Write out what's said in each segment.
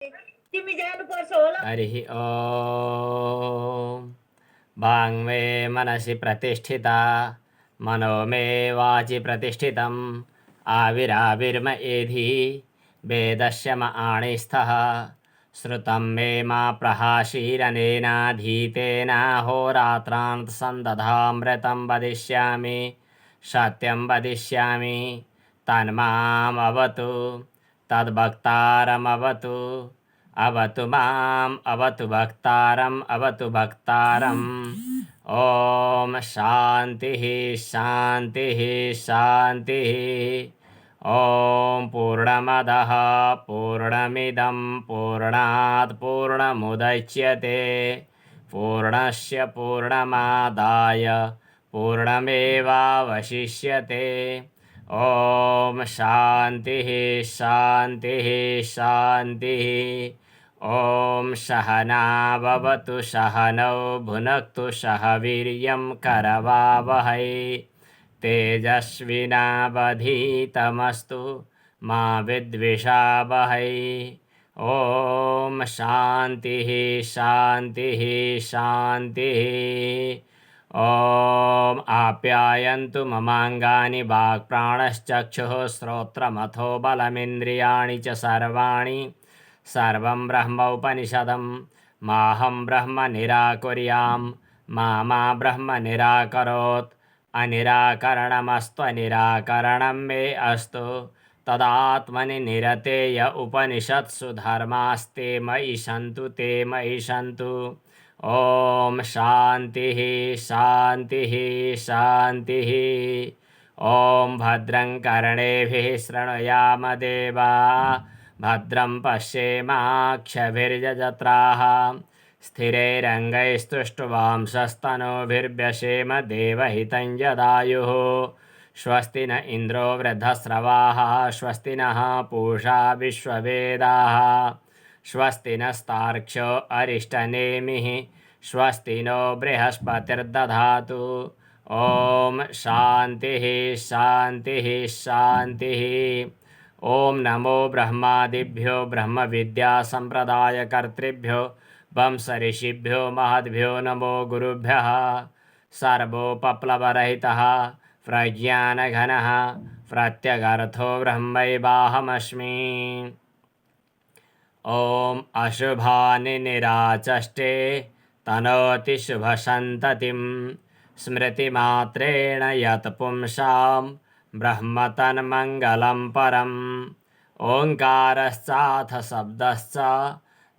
तिमी जानुपर्छ होला। हरि ओम। वाङ् मे मनसि प्रतिष्ठिता मनो मे वाचि प्रतिष्ठितम् आविराविर्म एधि वेदस्य म आणिस्थः श्रुतं मे मा प्रहाशीरनेनाधीतेन होरात्रान् सन्दधामृतं वदिष्यामि सत्यं वदिष्यामि तन्मामवतु तद्भक्तारमवतु अवतु माम् अवतु भक्तारम् अवतु भक्तारम्। ॐ शान्तिः शान्तिः शान्तिः। ॐ पूर्णमदः पूर्णमिदं पूर्णात् पूर्णमुदच्यते पूर्णस्य पूर्णमादाय पूर्णमेवावशिष्यते। ॐ शान्तिः शान्तिः शान्तिः। ॐ सहना भवतु सहनौ भुनक्तु सह वीर्यं करवावहै तेजस्विनावधीतमस्तु मा विद्विषावहै। ॐ शान्तिः शान्तिः शान्तिः। ॐ आप्यायन्तु ममाङ्गानि वाक्प्राणश्चक्षुः श्रोत्रमथो बलमिन्द्रियाणि च सर्वाणि सर्वं ब्रह्मोपनिषदं माहं ब्रह्म निराकुर्यां मा ब्रह्म निराकरोत् अनिराकरणमस्त्वनिराकरणं मे अस्तु तदात्मनि निरतेय उपनिषत्सु धर्मास्ते मयि सन्तु ते मयि सन्तु। ॐ शान्तिः शान्तिः शान्तिः। ॐ भद्रं कर्णेभिः शृणुयाम देवा भद्रं पश्येमाक्षभिर्यजत्राः स्थिरैरङ्गैस्तुष्टुवांसस्तनूभिर्व्यसेम देवहितं यदायुः। स्वस्ति न इन्द्रो वृद्धस्रवाः स्वस्ति नः पूषा विश्ववेदाः स्वस्ति नस्तार्क्ष्यो अरिष्टनेमिः स्वस्ति नो बृहस्पतिर्दधातु। ॐ शान्तिः शान्तिः शान्तिः। ॐ नमो ब्रह्मादिभ्यो ब्रह्मविद्यासम्प्रदायकर्तृभ्यो वंशऋषिभ्यो महद्भ्यो नमो गुरुभ्यः। सर्वोपप्लवरहितः प्रज्ञानघनः प्रत्यगर्थो ब्रह्मैवाहमस्मि। ॐ अशुभानि निराचष्टे तनोति शुभसन्ततिं स्मृतिमात्रेण यत् पुंसां ब्रह्म तन्मङ्गलं परम्। ओङ्कारश्चाथ शब्दश्च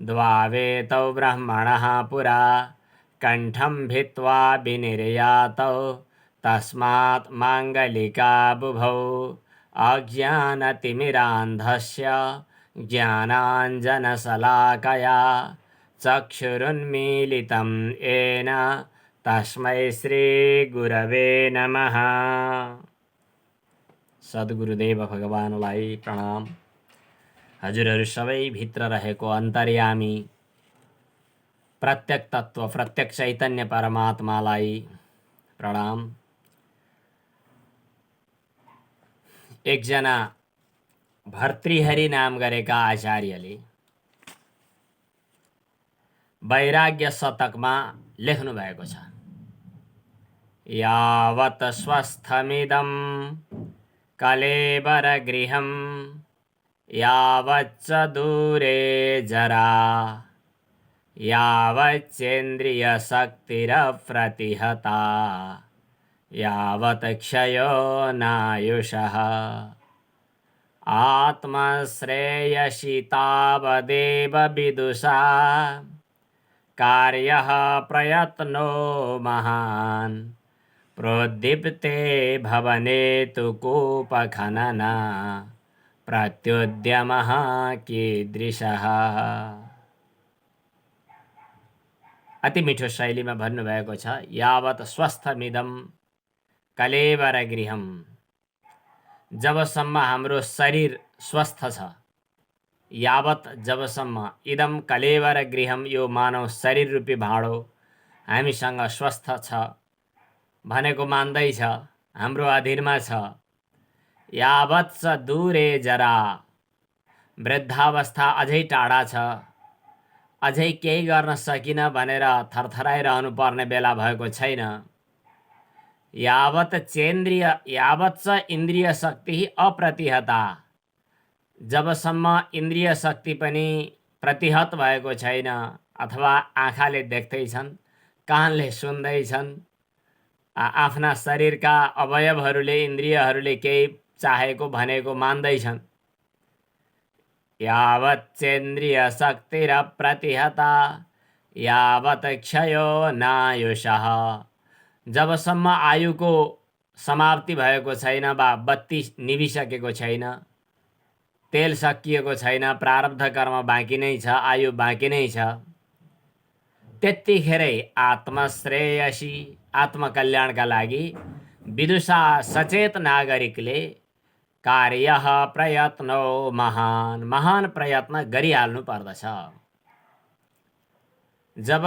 द्वावेतौ ब्रह्मणः पुरा कण्ठं भित्त्वा विनिर्यातौ तस्मात् माङ्गलिका बुभौ अज्ञानतिमिरान्धस्य ज्ञानाञ्जनशलाकया चक्षुरुन्मीलितं येन तस्मै श्रीगुरवे नमः। सद्गुरुदेव भगवानलाई प्रणाम। हजुरहरू सबै भित्र रहेको अन्तर्यामी प्रत्यक्ष तत्व प्रत्यक्ष चैतन्य परमात्मालाई प्रणाम। एकजना भर्तृहरि नाम गरेका आचार्यले वैराग्य शतकमा लेख्नु भएको छ, यावत् स्वस्थमिदं कलेवरगृहं यावच्च दूरे जरा यावच्चेन्द्रियशक्तिरप्रतिहता यावत् क्षयो नायुषः आत्मश्रेयसि तावदेव विदुषा कार्यः प्रयत्नो महान् प्रोद्दीप्ते भवने तु कूपखनन प्रत्युद्यमः कीदृशः। अति मिठो शैलीमा भन्नुभएको छ, यावत् स्वस्थमिदं कलेवरगृहं। जबसम्म हाम्रो शरीर स्वस्थ छ, यावत् जबसम्म इदम कलेवरगृहं यो मानव शरीर रूपी भाँडो हामीसँग स्वस्थ छ भनेको मान्दैछ, हाम्रो अधीनमा छ। यावत् च दूरे जरा वृद्धावस्था अझै टाढा छ, अझै केही गर्न सकिन भनेर थरथराइरहनु पर्ने बेला भएको छैन। यावत च इन्द्रिय शक्ति अप्रतिहता, जबसम्म इन्द्रिय शक्ति पनि प्रतिहत भएको छैन अथवा आँखाले देख्दैछन्, कानले सुन्दैछन्, आफ्ना शरीरका अवयवहरूले इन्द्रियहरूले केही चाहेको भनेको मान्दैछन्। यावच्चेन्द्रिय शक्तिरप्रतिहता यावत क्षयो नायुषः, जबसम्म आयुको समाप्ति भएको छैन वा बत्ती निभिसकेको छैन, तेल सकिएको छैन, प्रारब्ध कर्म बाँकी नै छ, आयु बाँकी नै छ, त्यतिखेरै आत्मश्रेयसी, आत्मकल्याणका लागि विदुषा सचेत नागरिकले कार्य प्रयत्नो महान प्रयत्न गरिहाल्नु पर्दछ। जब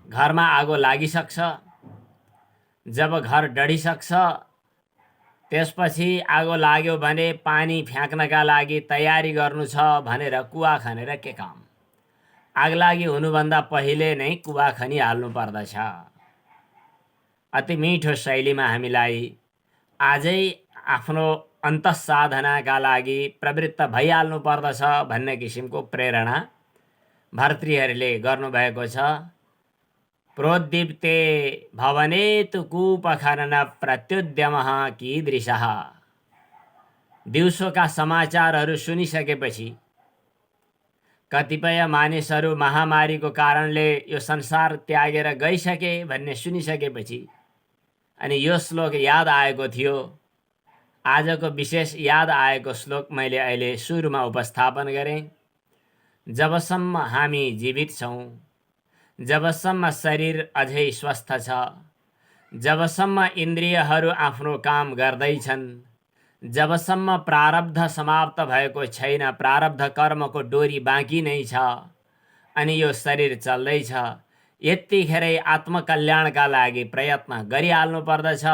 घरमा आगो लागिसक्छ, जब घर डढिसक्छ, त्यसपछि आगो लाग्यो भने पानी फ्याँक्नका लागि तयारी गर्नु छ भनेर कुवा खनेर के काम? आगलागी हुनुभन्दा पहिले नै कुवा खनिहाल्नु पर्दछ। अति मिठो शैलीमा हामीलाई आजै आफ्नो अन्तःसाधनाका लागि प्रवृत्त भइहाल्नु पर्दछ भन्ने किसिमको प्रेरणा भर्तृहरिले गर्नुभएको छ। प्रोद्दीप्ते भवनेतु कूपखनन प्रत्युद्यमः कीदृशः। दिउँसोका समाचारहरू सुनिसकेपछि कतिपय मानिसहरू महामारीको कारणले यो संसार त्यागेर गइसके भन्ने सुनिसकेपछि अनि यो श्लोक याद आएको थियो। आजको विशेष याद आएको श्लोक मैले अहिले सुरुमा उपस्थापन गरेँ। जबसम्म हामी जीवित छौँ, जबसम्म शरीर अझै स्वस्थ छ, जबसम्म इन्द्रियहरू आफ्नो काम गर्दैछन्, जबसम्म प्रारब्ध समाप्त भएको छैन, प्रारब्ध कर्मको डोरी बाँकी नै छ अनि यो शरीर चल्दैछ, यतिखेरै आत्मकल्याणका लागि प्रयत्न गरिहाल्नु पर्दछ।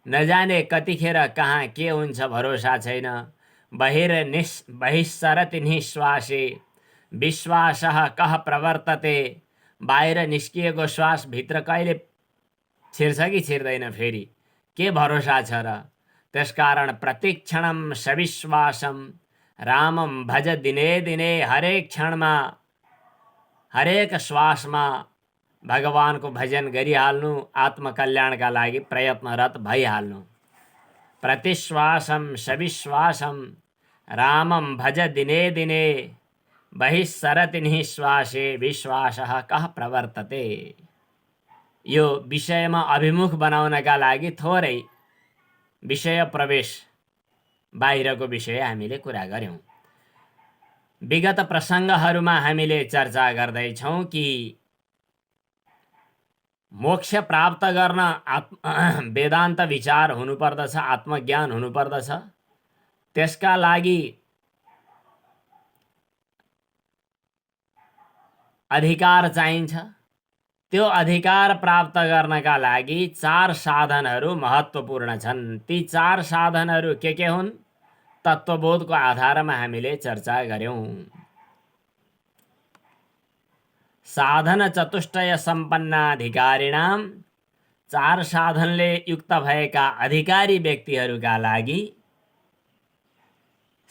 नजाने कतिखेर कहाँ के हुन्छ भरोसा छैन। बहिस्सरति निःश्वासे विश्वासः कः प्रवर्तते। बाहिर निस्किएको श्वास भित्र कहिले छिर्छ कि छिर्दैन फेरि के भरोसा छ र। त्यसकारण प्रतिक्षणम सविश्वासम रामम भज दिने दिने। हरेक क्षणमा हरेक श्वासमा भगवानको भजन गरिहाल्नु, आत्मकल्याणका लागि प्रयत्नरत भइहाल्नु। प्रतिश्वासम सविश्वासम रामम भज दिने दिने। बहिस्सरति निःश्वासे विश्वासः कः प्रवर्तते। यो विषयमा अभिमुख बनाउनका लागि थोरै विषय प्रवेश बाहिरको विषय हामीले कुरा गर्यौं। विगत प्रसङ्गहरूमा हामीले चर्चा गर्दैछौँ कि मोक्ष प्राप्त गर्न वेदान्त विचार हुनुपर्दछ, आत्मज्ञान हुनुपर्दछ। त्यसका लागि अधिकार चाहिन्छ। त्यो अधिकार प्राप्त गर्नका लागि 4 साधनहरू महत्त्वपूर्ण छन्। ती 4 साधनहरू के हुन्? तत्त्वबोधको आधारमा हामीले चर्चा गर्यौं। साधन चतुष्टय सम्पन्नाधिकारिणाम, 4 साधनले युक्त भएका अधिकारी व्यक्तिहरूका लागि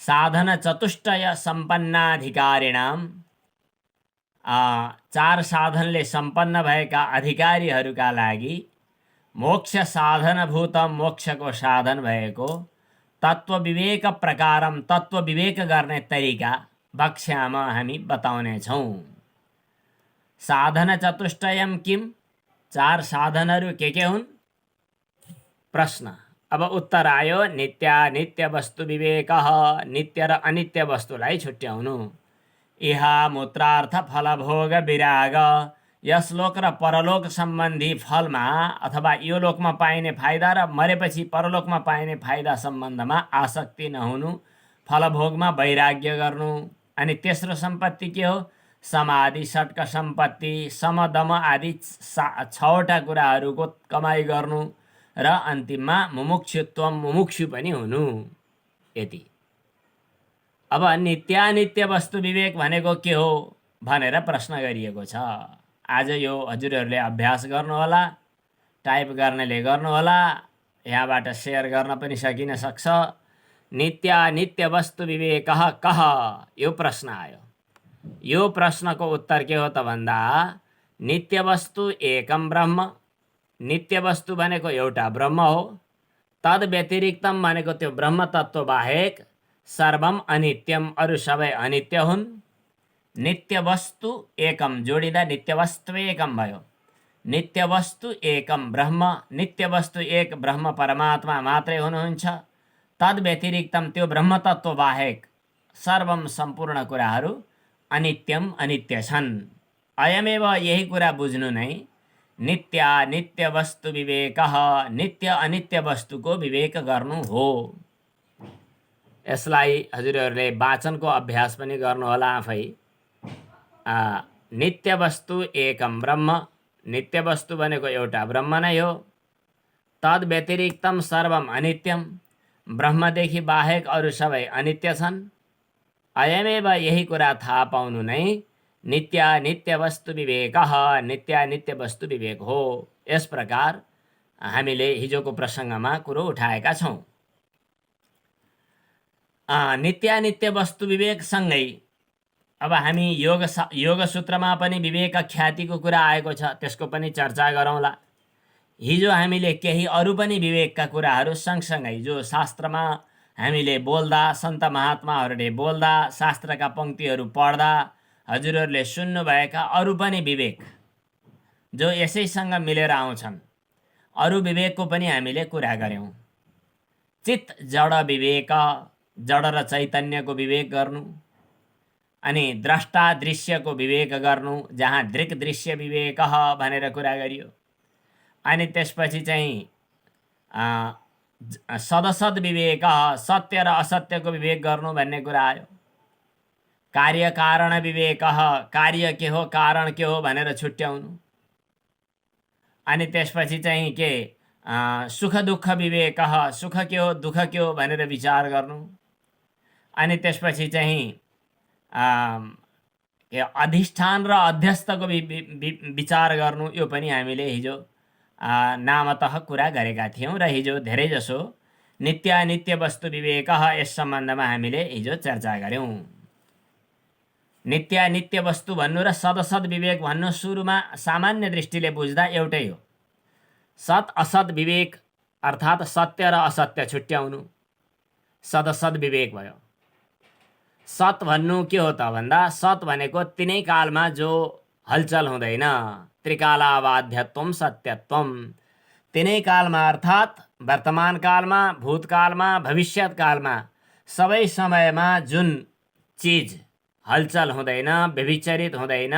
साधन चतुष्टय सम्पन्नाधिकारिणाम, 4 साधनले सम्पन्न भएका अधिकारीहरूका लागि मोक्ष साधनभूत, मोक्षको साधन भएको तत्त्व विवेक प्रकारम, तत्त्व विवेक गर्ने तरिका कक्षामा हामी बताउने छौं। साधन चतुष्टयम किम? 4 साधनहरू के हुन्? प्रश्न। अब उत्तर आयो, नित्यानित्य वस्तु विवेकः, नित्य र अनित्य वस्तुलाई छुट्याउनु। इह मूत्रार्थ फलभोग विराग, यस लोक र परलोक सम्बन्धी फलमा अथवा यो लोकमा पाइने फाइदा र मरेपछि परलोकमा पाइने फाइदा सम्बन्धमा आसक्ति नहुनु, फलभोगमा वैराग्य गर्नु। अनि तेस्रो सम्पत्ति के हो? समाधि, षट्क सम्पत्ति, समदम आदि 6वटा कुराहरूको कमाई गर्नु र अन्तिममा मुमुक्षुत्व, मुमुक्षु पनि हुनु। यति अब नित्यानित्य वस्तु विवेक भनेको के हो भनेर प्रश्न गरिएको छ। आज यो हजुरहरूले अभ्यास गर्नुहोला, टाइप गर्नेले गर्नुहोला, यहाँबाट सेयर गर्न पनि सकिन सक्छ। नित्यानित्य वस्तु विवेक कह यो प्रश्न आयो। यो प्रश्नको उत्तर के हो त भन्दा नित्य वस्तु एकम ब्रह्म, नित्य वस्तु भनेको एउटा ब्रह्म हो। तद व्यतिरिक्तम भनेको त्यो ब्रह्म तत्व बाहेक सर्वम अनित्यम, अरू सबै अनित्य हुन्। नित्य वस्तु एकम जोडिँदा नित्य वस्तु एकम भयो। नित्य वस्तु एकम ब्रह्म, नित्य वस्तु एक ब्रह्म परमात्मा मात्रै हुनुहुन्छ। तद व्यतिरिक्तम त्यो ब्रह्म तत्व बाहेक सर्वम सम्पूर्ण कुराहरू अनित्यम अनित्य छन्। अयमेव यही कुरा बुझ्नु नै नित्यानित्य वस्तु विवेक, नित्य अनित्य वस्तुको विवेक गर्नु हो। यसलाई हजुरहरूले वाचनको अभ्यास पनि गर्नुहोला आफै। नित्य वस्तु एकम ब्रह्म, नित्य वस्तु भनेको एउटा ब्रह्म नै हो। तद व्यतिरिक्तम सर्वम अनित्यम, ब्रह्मदेखि बाहेक अरू सबै अनित्य छन्। अयमेव यही कुरा थाहा पाउनु नै नित्यानित्य वस्तु विवेक, नित्यानित्य वस्तु विवेक हो। यस प्रकार हामीले हिजोको प्रसङ्गमा कुरो उठाएका छौँ। नित्यानित्य वस्तु विवेकसँगै अब हामी योग सूत्रमा पनि विवेक ख्यातिको कुरा आएको छ, त्यसको पनि चर्चा गरौँला। हिजो हामीले केही अरू पनि विवेकका कुराहरू सँगसँगै जो शास्त्रमा हामीले बोल्दा, सन्त महात्माहरूले बोल्दा, शास्त्रका पङ्क्तिहरू पढ्दा हजुरहरूले सुन्नुभएका अरू पनि विवेक जो यसैसँग मिलेर आउँछन्, अरू विवेकको पनि हामीले कुरा गऱ्यौँ। चित्त जड विवेक, जड र चैतन्यको विवेक गर्नु, अनि द्रष्टा दृश्यको विवेक गर्नु, जहाँ दृक् दृश्य विवेक भनेर कुरा गरियो। अनि त्यसपछि चाहिँ सदसद विवेक, सत्य र असत्यको विवेक गर्नु भन्ने कुरा आयो। कार्य कारण विवेक, कार्य के हो कारण के हो भनेर छुट्याउनु। अनि त्यसपछि चाहिँ के सुख दुःख विवेक, सुख के हो दुःख के हो भनेर विचार गर्नु। अनि त्यसपछि चाहिँ अधिष्ठान र अध्यस्तको विचार गर्नु। यो पनि हामीले हिजो नामतः कुरा गरेका थियौँ र हिजो धेरैजसो नित्यानित्य वस्तु विवेक यस सम्बन्धमा हामीले हिजो चर्चा गऱ्यौँ। नित्यानित्य वस्तु भन्नु र सदसद विवेक भन्नु सुरुमा सामान्य दृष्टिले बुझ्दा एउटै हो। सत असत विवेक अर्थात् सत्य र असत्य छुट्याउनु सदसद विवेक भयो। सत भन्नु के हो त भन्दा सत भनेको तिनै कालमा जो हलचल हुँदैन, त्रिकालाबाध्यत्वम सत्यत्वम, तिनै कालमा अर्थात् वर्तमान कालमा, भूतकालमा, भविष्यत कालमा, सबै समयमा जुन चिज हलचल हुँदैन, व्यभिचरित हुँदैन,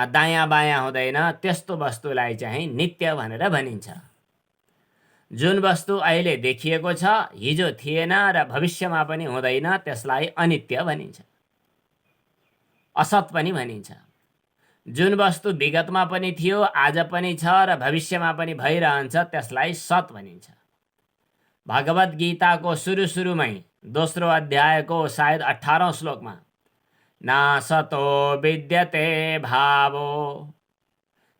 दायाँ बायाँ हुँदैन, त्यस्तो वस्तुलाई चाहिँ नित्य भनेर भनिन्छ। जुन वस्तु अहिले देखिएको छ, हिजो थिएन र भविष्यमा पनि हुँदैन, त्यसलाई अनित्य भनिन्छ, असत पनि भनिन्छ। जुन वस्तु विगतमा पनि थियो, आज पनि छ र भविष्यमा पनि भइरहन्छ, त्यसलाई सत भनिन्छ। भगवत गीताको सुरुमै दोस्रो अध्यायको सायद 18औं श्लोकमा न सतो विद्यते भावो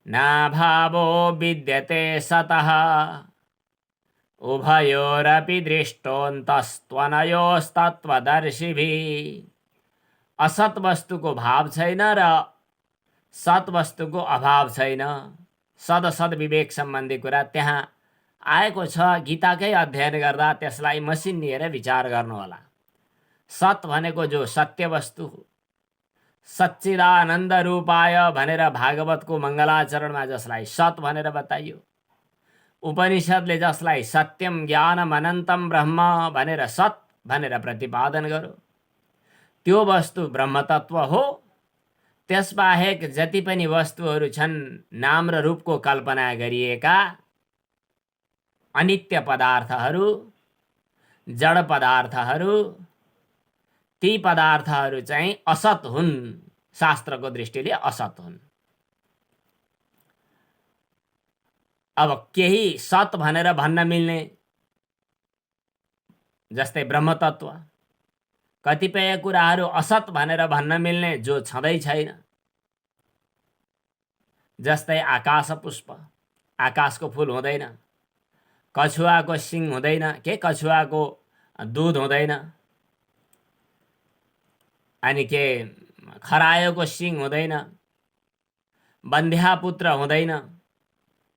न भावो विद्यते सतः उभयोरपि दृष्टोऽन्तस्त्वनयोस्तत्त्वदर्शिभिः। असत वस्तुको भाव छैन र सत वस्तुको अभाव छैन। सदसद विवेक सम्बन्धी कुरा त्यहाँ आएको छ। गीताकै अध्ययन गर्दा त्यसलाई मसिनिएर विचार गर्नुहोला। सत भनेको जो सत्य वस्तु, सच्चिदानन्द रूपाय भनेर भागवतको मङ्गलाचरणमा जसलाई सत भनेर बताइयो, उपनिषदले जसलाई सत्यम ज्ञानम अनन्तम ब्रह्म भनेर सत भनेर प्रतिपादन गर्यो, त्यो वस्तु ब्रह्मतत्व हो। त्यसबाहेक जति पनि वस्तुहरू छन्, नाम र रूपको कल्पना गरिएका अनित्य पदार्थहरू, जड पदार्थहरू, ती पदार्थहरू चाहिँ असत हुन्। शास्त्रको दृष्टिले असत हुन्। अब केही सत भनेर भन्न मिल्ने, जस्तै ब्रह्मतत्व, कतिपय कुराहरू असत भनेर भन्न मिल्ने जो छँदै छैन। जस्तै आकाश पुष्प, आकाशको फुल हुँदैन, कछुवाको सिङ हुँदैन, के कछुवाको दुध हुँदैन, अनि के खरायोको सिङ हुँदैन, बन्ध्यापुत्र हुँदैन।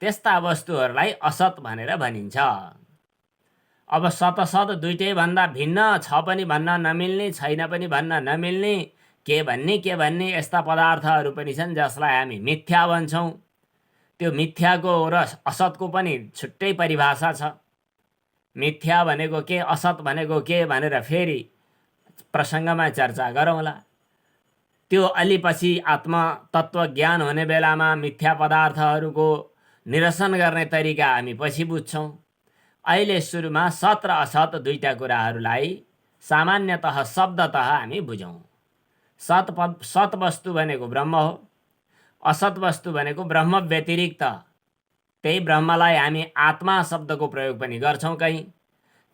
त्यस्ता वस्तुहरूलाई असत भनेर भनिन्छ। अब सतसत दुइटै भन्दा भिन्न छ पनि भन्न नमिल्ने, छैन पनि भन्न नमिल्ने, के भन्ने यस्ता पदार्थहरू पनि छन् जसलाई हामी मिथ्या भन्छौँ। त्यो मिथ्याको र असतको पनि छुट्टै परिभाषा छ। मिथ्या भनेको के, असत भनेको के भनेर फेरि प्रसङ्गमा चर्चा गरौँला। त्यो अलि पछि आत्मतत्व ज्ञान हुने बेलामा मिथ्या पदार्थहरूको निरसन गर्ने तरिका हामी पछि बुझ्छौँ। अहिले सुरुमा सत र असत दुईटा कुराहरूलाई सामान्यतः शब्दतः हामी बुझौँ। सत वस्तु भनेको ब्रह्म हो, असत वस्तु भनेको ब्रह्म व्यतिरिक्त। त्यही ब्रह्मलाई हामी आत्मा शब्दको प्रयोग पनि गर्छौँ कहीँ,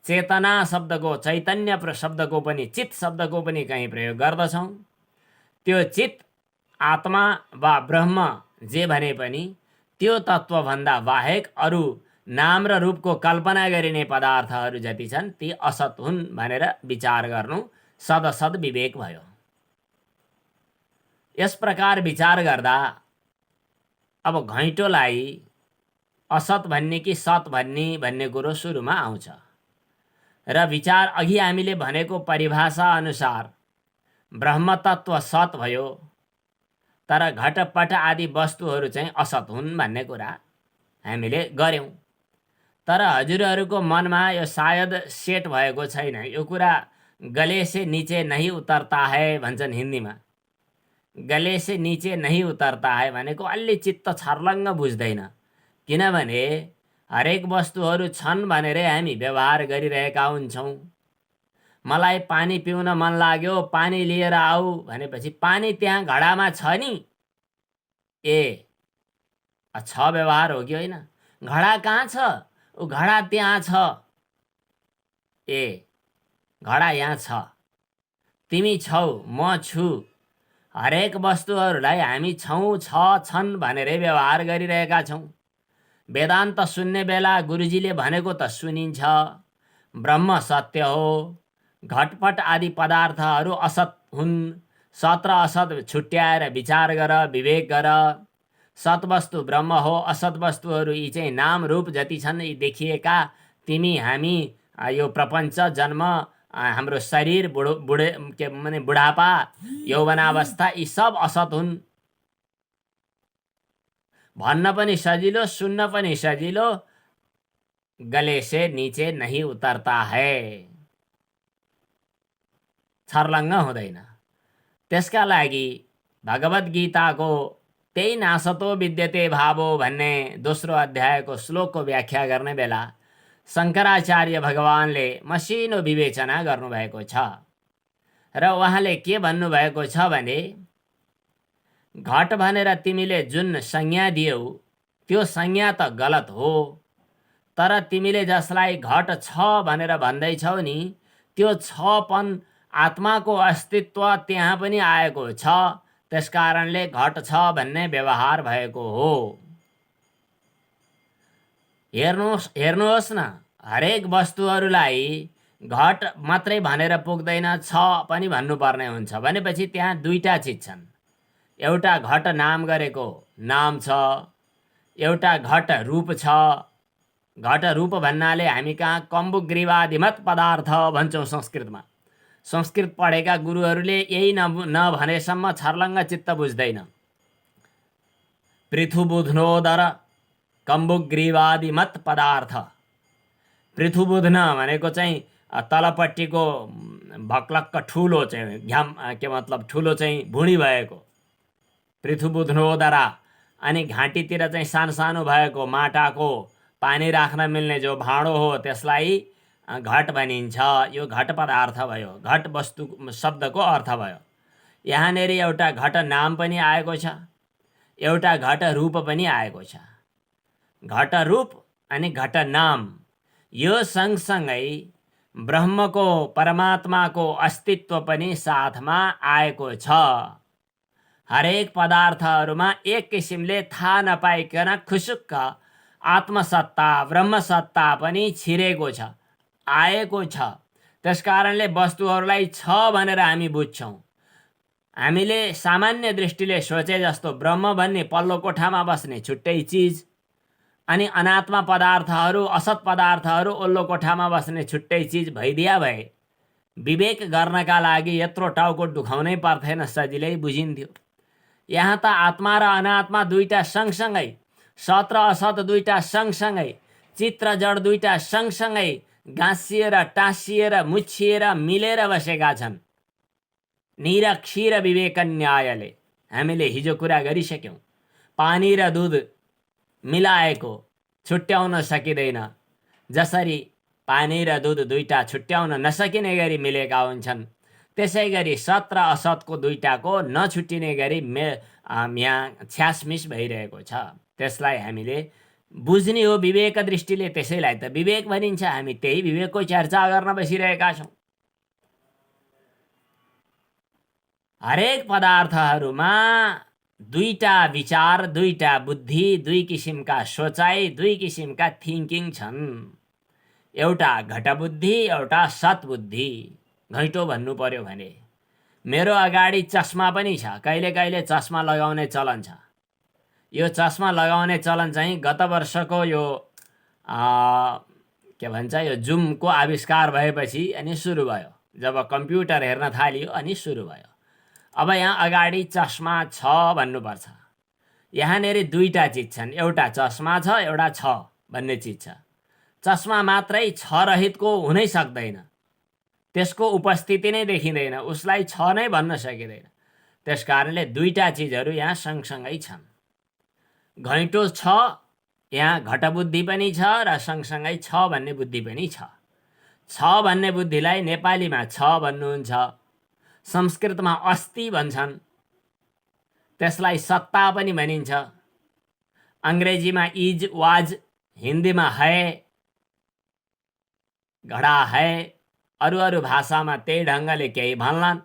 चेतना शब्दको, चैतन्य शब्दको पनि, चित शब्दको पनि कहीँ प्रयोग गर्दछौँ। त्यो चित, आत्मा वा ब्रह्म जे भने पनि त्यो तत्त्वभन्दा बाहेक अरू नाम र रूपको कल्पना गरिने पदार्थहरू जति छन् ती असत हुन् भनेर विचार गर्नु सदसद विवेक भयो। यस प्रकार विचार गर्दा अब घैँटोलाई असत भन्ने कि सत भन्ने कुरो सुरुमा आउँछ। र विचार अघि हामीले भनेको परिभाषा अनुसार ब्रह्मतत्व सत भयो, तर घटपट आदि वस्तुहरू चाहिँ असत हुन् भन्ने कुरा हामीले गऱ्यौँ। तर हजुरहरूको मनमा यो सायद सेट भएको छैन। यो कुरा गले से नीचे नहीं उतरता है भन्छन् हिन्दीमा। गले से नीचे नहीं उतरता है भनेको अलि चित्त छर्लङ्ग बुझ्दैन। किनभने हरेक वस्तुहरू छन् भनेरै हामी व्यवहार गरिरहेका हुन्छौँ। मलाई पानी पिउन मन लाग्यो, पानी लिएर आऊ भनेपछि पानी त्यहाँ घडामा छ नि, छ व्यवहार हो कि होइन? घडा कहाँ छ? ऊ घडा त्यहाँ छ। घडा यहाँ छ, तिमी छौ, म छु। हरेक वस्तुहरूलाई हामी छौँ, छन् भनेरै व्यवहार गरिरहेका छौँ। वेदान्त सुन्ने बेला गुरुजीले भनेको त सुनिन्छ, ब्रह्म सत्य हो, घटपट आदि पदार्थहरू असत हुन्। सत र असत छुट्याएर विचार गर, विवेक गर। सत वस्तु ब्रह्म हो, असत वस्तुहरू यी चाहिँ नाम रूप जति छन् यी देखिएका, तिमी हामी, यो प्रपञ्च, जन्म, हाम्रो शरीर, बुढापा, यौवनावस्था, यी सब असत हुन्। भन्न पनि सजिलो, सुन्न पनि सजिलो, गले से नीचे नहीं उतरता है, छर्लङ्ग हुँदैन। त्यसका लागि भगवत गीताको त्यही नासतो विद्यते भावो भन्ने दोस्रो अध्यायको श्लोकको व्याख्या गर्ने बेला शङ्कराचार्य भगवानले मसिनो विवेचना गर्नुभएको छ। र उहाँले के भन्नुभएको छ भने, घट भनेर तिमीले जुन संज्ञा दियौ त्यो संज्ञा त गलत हो, तर तिमीले जसलाई घट छ भनेर भन्दैछौ नि, त्यो छपन आत्माको अस्तित्व त्यहाँ पनि आएको छ, त्यसकारणले घट छ भन्ने व्यवहार भएको हो। हेर्नुहोस् न, हरेक वस्तुहरूलाई घट मात्रै भनेर पुग्दैन, छ पनि भन्नुपर्ने हुन्छ। भनेपछि त्यहाँ दुईटा चिज छन्। एउटा घट नाम गरेको नाम छ, एउटा घट रूप छ। घट रूप भन्नाले हामी कहाँ कम्बुग्रीवादिमत पदार्थ भन्छौँ संस्कृतमा। संस्कृत पढेका गुरुहरूले यही नभनेसम्म छर्लङ्ग चित्त बुझ्दैन। पृथु बुध्नोदर कम्बुग्रीवादिमत पदार्थ। पृथु बुध्न भनेको चाहिँ तलपट्टिको भक्लक्क ठुलो चाहिँ घ्याम, के मतलब ठुलो चाहिँ भुँडी भएको पृथु बुध्नोदरा। अनि घाँटीतिर चाहिँ सानो सानो भएको माटाको पानी राख्न मिल्ने जो भाँडो हो त्यसलाई घट भनिन्छ। यो घट पदार्थ भयो, घट वस्तु शब्दको अर्थ भयो। यहाँनिर एउटा घट नाम पनि आएको छ, एउटा घट रूप पनि आएको छ। घट रूप अनि घट नाम यो सँगसँगै ब्रह्मको परमात्माको अस्तित्व पनि साथमा आएको छ। हरेक पदार्थहरूमा एक किसिमले थाहा नपाइकन खुसुक्क आत्मसत्ता ब्रह्मसत्ता पनि छिरेको छ, आएको छ। त्यसकारणले वस्तुहरूलाई छ भनेर हामी बुझ्छौँ। हामीले सामान्य दृष्टिले सोचे जस्तो ब्रह्म भन्ने पल्लो कोठामा बस्ने छुट्टै चिज, अनि अनात्मा पदार्थहरू असत पदार्थहरू ओल्लो कोठामा बस्ने छुट्टै चिज भइदिया भए विवेक गर्नका लागि यत्रो टाउको दुखाउनै पर्थेन, सजिलै बुझिन्थ्यो। यहाँ त आत्मा र अनात्मा दुईटा सँगसँगै, सत र असत दुईटा सँगसँगै, चित र जड दुईटा सँगसँगै गाँसिएर टाँसिएर मुछिएर मिलेर बसेका छन्। निरक्षीर विवेक न्यायले हामीले हिजो कुरा गरिसक्यौँ। पानी र दुध मिलाएको छुट्याउन सकिँदैन। जसरी पानी र दुध दुईटा छुट्याउन नसकिने गरी मिलेका हुन्छन्, त्यसै गरी सत र असतको दुईटाको नछुट्टिने गरी यहाँ छ्यासमिस भइरहेको छ। त्यसलाई हामीले बुझ्ने हो विवेक दृष्टिले। त्यसैलाई त विवेक भनिन्छ। हामी त्यही विवेकको चर्चा गर्न बसिरहेका छौँ। हरेक पदार्थहरूमा दुईटा विचार, दुईटा बुद्धि, दुई किसिमका सोचाइ, दुई किसिमका थिङ्किङ छन्। एउटा घटबुद्धि, एउटा सतबुद्धि। घैँटो भन्नु पर्यो भने मेरो अगाडि चस्मा पनि छ। कहिले कहिले चस्मा लगाउने चलन छ। यो चस्मा लगाउने चलन चाहिँ गत वर्षको यो के भन्छ यो जुमको आविष्कार भएपछि अनि सुरु भयो। जब कम्प्युटर हेर्न थालियो अनि सुरु भयो। अब यहाँ अगाडि चस्मा छ भन्नुपर्छ। यहाँनिर दुईटा चिज छन्। एउटा चस्मा छ, एउटा छ भन्ने चिज छ। चस्मा मात्रै छ रहितको हुनै सक्दैन। त्यसको उपस्थिति नै देखिँदैन, उसलाई छ नै भन्न सकिँदैन। त्यसकारणले दुईटा चिजहरू यहाँ सँगसँगै छन्। घैँटो छ, यहाँ घटबुद्धि पनि छ र सँगसँगै छ भन्ने बुद्धि पनि छ। छ भन्ने बुद्धिलाई नेपालीमा छ भन्नुहुन्छ, संस्कृतमा अस्ति भन्छन्, त्यसलाई सत्ता पनि भनिन्छ। अङ्ग्रेजीमा इज वाज, हिन्दीमा है, घडा है, अरू भाषामा त्यही ढङ्गले केही भन्लान्।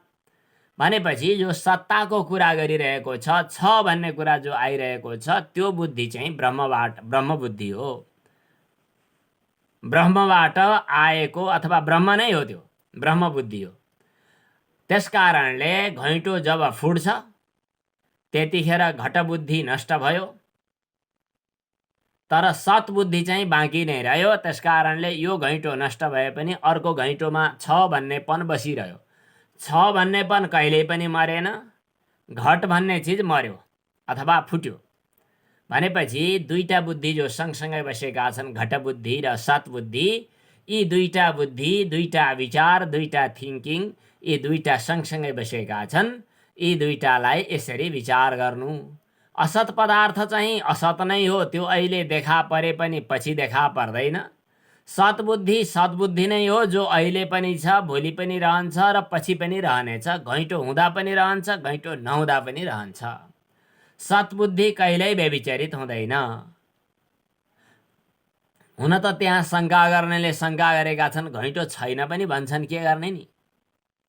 भनेपछि यो सत्ताको कुरा गरिरहेको छ भन्ने कुरा जो आइरहेको छ त्यो बुद्धि चाहिँ ब्रह्मबुद्धि हो। ब्रह्मबाट आएको अथवा ब्रह्म नै हो, त्यो ब्रह्मबुद्धि हो। त्यसकारणले घैँटो जब फुट्छ त्यतिखेर घटबुद्धि नष्ट भयो, तर सतबुद्धि चाहिँ बाँकी नै रह्यो। त्यसकारणले यो घैँटो नष्ट भए पनि अर्को घैँटोमा छ भन्नेपन बसिरह्यो। छ भन्नेपन कहिल्यै पनि मरेन। घट भन्ने चिज मर्यो अथवा फुट्यो। भनेपछि दुईटा बुद्धि जो सँगसँगै बसेका छन्, घटबुद्धि र सतबुद्धि, यी दुईटा बुद्धि, दुईटा विचार, दुईटा थिङ्किङ, यी दुईटा सँगसँगै बसेका छन्। यी दुईटालाई यसरी विचार गर्नु। असत पदार्थ चाहिँ असत नै हो, त्यो अहिले देखा परे पनि पछि देखा पर्दैन। सतबुद्धि सतबुद्धि नै हो, जो अहिले पनि छ, भोलि पनि रहन्छ र पछि पनि रहनेछ। घैँटो हुँदा पनि रहन्छ, घैँटो नहुँदा पनि रहन्छ। सतबुद्धि कहिल्यै व्यभिचरित हुँदैन। हुन त त्यहाँ शङ्का गर्नेले शङ्का गरेका छन्, घैँटो छैन पनि भन्छन्, के गर्ने नि?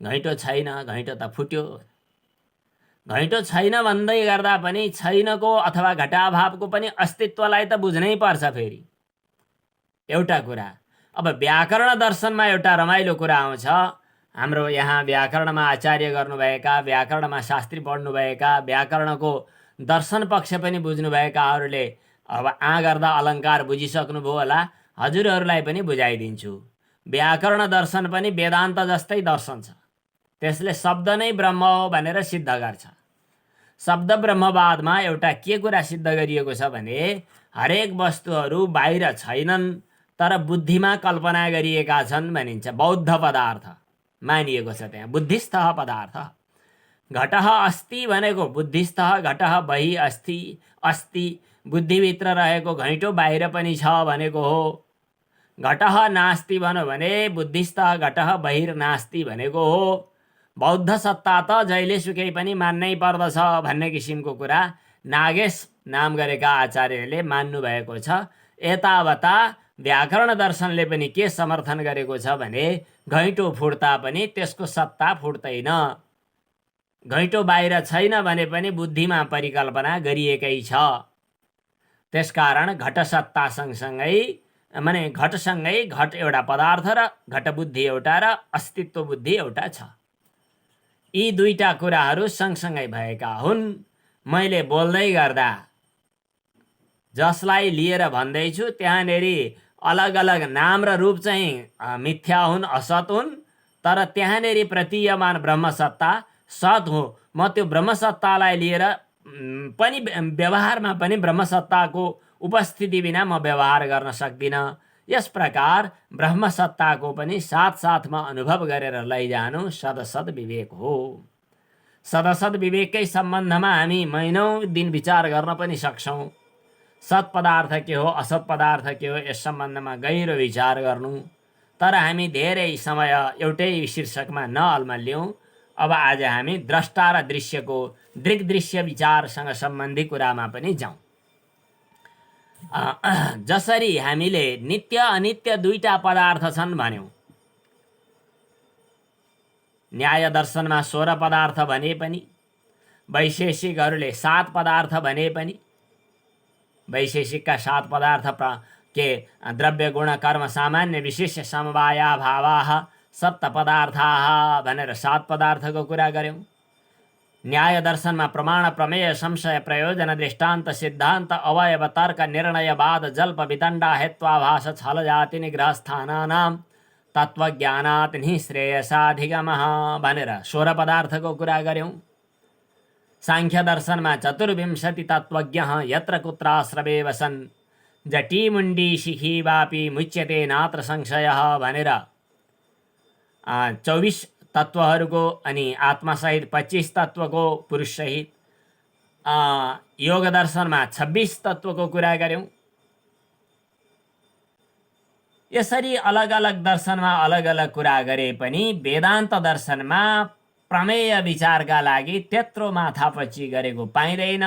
घैँटो छैन, घैँटो त फुट्यो। घैँटो छैन भन्दै गर्दा पनि छैनको अथवा घटाभावको पनि अस्तित्वलाई त बुझ्नै पर्छ। फेरि एउटा कुरा, अब व्याकरण दर्शनमा एउटा रमाइलो कुरा आउँछ। हाम्रो यहाँ व्याकरणमा आचार्य गर्नुभएका, व्याकरणमा शास्त्री पढ्नुभएका, व्याकरणको दर्शन पक्ष पनि बुझ्नुभएकाहरूले अब गर्दा अलङ्कार बुझिसक्नुभयो होला। हजुरहरूलाई पनि बुझाइदिन्छु। व्याकरण दर्शन पनि वेदान्त जस्तै दर्शन छ। त्यसले शब्द नै ब्रह्म हो भनेर सिद्ध गर्छ। शब्द ब्रह्मवादमा एउटा के कुरा सिद्ध गरिएको छ भने हरेक वस्तुहरू बाहिर छैनन् तर बुद्धिमा कल्पना गरिएका छन् भनिन्छ। बौद्ध पदार्थ मानिएको छ त्यहाँ, बुद्धिस्थ पदार्थ। घटः अस्ति भनेको बुद्धिस्थ, घटः बहि अस्ति, अस्ति बुद्धिभित्र रहेको घैँटो बाहिर पनि छ भनेको हो। घटः नास्ति भन्यो भने बुद्धिस्थ घटः बहिर नास्ति भनेको हो। बौद्ध सत्ता त जहिले सुकै पनि मान्नै पर्दछ भन्ने किसिमको कुरा नागेश नाम गरेका आचार्यले मान्नु भएको छ। यतावता व्याकरण दर्शनले पनि के समर्थन गरेको छ भने घैँटो फुट्दा पनि त्यसको सत्ता फुट्दैन। घैँटो बाहिर छैन भने पनि बुद्धिमा परिकल्पना गरिएकै छ। त्यसकारण घटसत्ता सँगसँगै माने घटसँगै घट एउटा पदार्थ र घटबुद्धि एउटा र अस्तित्व बुद्धि एउटा छ। यी दुईटा कुराहरू सँगसँगै भएका हुन्। मैले बोल्दै गर्दा जसलाई लिएर भन्दैछु त्यहाँनेरि अलग अलग नाम र रूप चाहिँ मिथ्या हुन्, असत हुन्, तर त्यहाँनेरि प्रतीयमान ब्रह्मसत्ता सत हो। म त्यो ब्रह्मसत्तालाई लिएर पनि व्यवहारमा पनि ब्रह्मसत्ताको उपस्थिति बिना म व्यवहार गर्न सक्दिनँ। यस प्रकार ब्रह्मसत्ताको पनि साथसाथमा अनुभव गरेर लैजानु सदसद विवेक हो। सदसद विवेककै सम्बन्धमा हामी महिनौँ दिन विचार गर्न पनि सक्छौँ। सत् पदार्थ के हो, असत पदार्थ के हो, यस सम्बन्धमा गहिरो विचार गर्नु। तर हामी धेरै समय एउटै शीर्षकमा नअल्मल्यौँ। अब आज हामी द्रष्टा र दृश्यको दृग्दृश्य विचारसँग सम्बन्धी कुरामा पनि जाउँ। जसरी हामीले नित्य अनित्य दुईटा पदार्थ छन् भन्यौँ, न्याय दर्शनमा 16 पदार्थ भने पनि, वैशेषिकहरूले 7 पदार्थ भने पनि, वैशेषिकका 7 पदार्थ के द्रव्य गुण कर्म सामान्य विशेष समवाया भावाः सप्त पदार्थाः भनेर 7 पदार्थको कुरा गऱ्यौँ। न्याय दर्शनमा प्रमाण प्रमेय संशय प्रयोजन दृष्टान्त सिद्धान्त अवयव तर्क निर्णयवाद जल्प वितण्डा हेत्वाभास छल जाति निग्रह स्थानानां तत्त्वज्ञानात् निःश्रेयसाधिगमः भनेर 16 पदार्थको कुरा गऱ्यौँ। सांख्य दर्शनमा 24 तत्त्वज्ञः यत्र कुत्राश्रवे वसन् जटीमुण्डी शिखी वापि मुच्यते नात्र संशयः भनेर 24 तत्त्वहरूको अनि आत्मासहित 25 तत्त्वको पुरुषसहित योग दर्शनमा 26 तत्त्वको कुरा गऱ्यौँ। यसरी अलग अलग दर्शनमा अलग अलग कुरा गरे पनि वेदान्त दर्शनमा प्रमेय विचारका लागि त्यत्रो माथापछि गरेको पाइँदैन।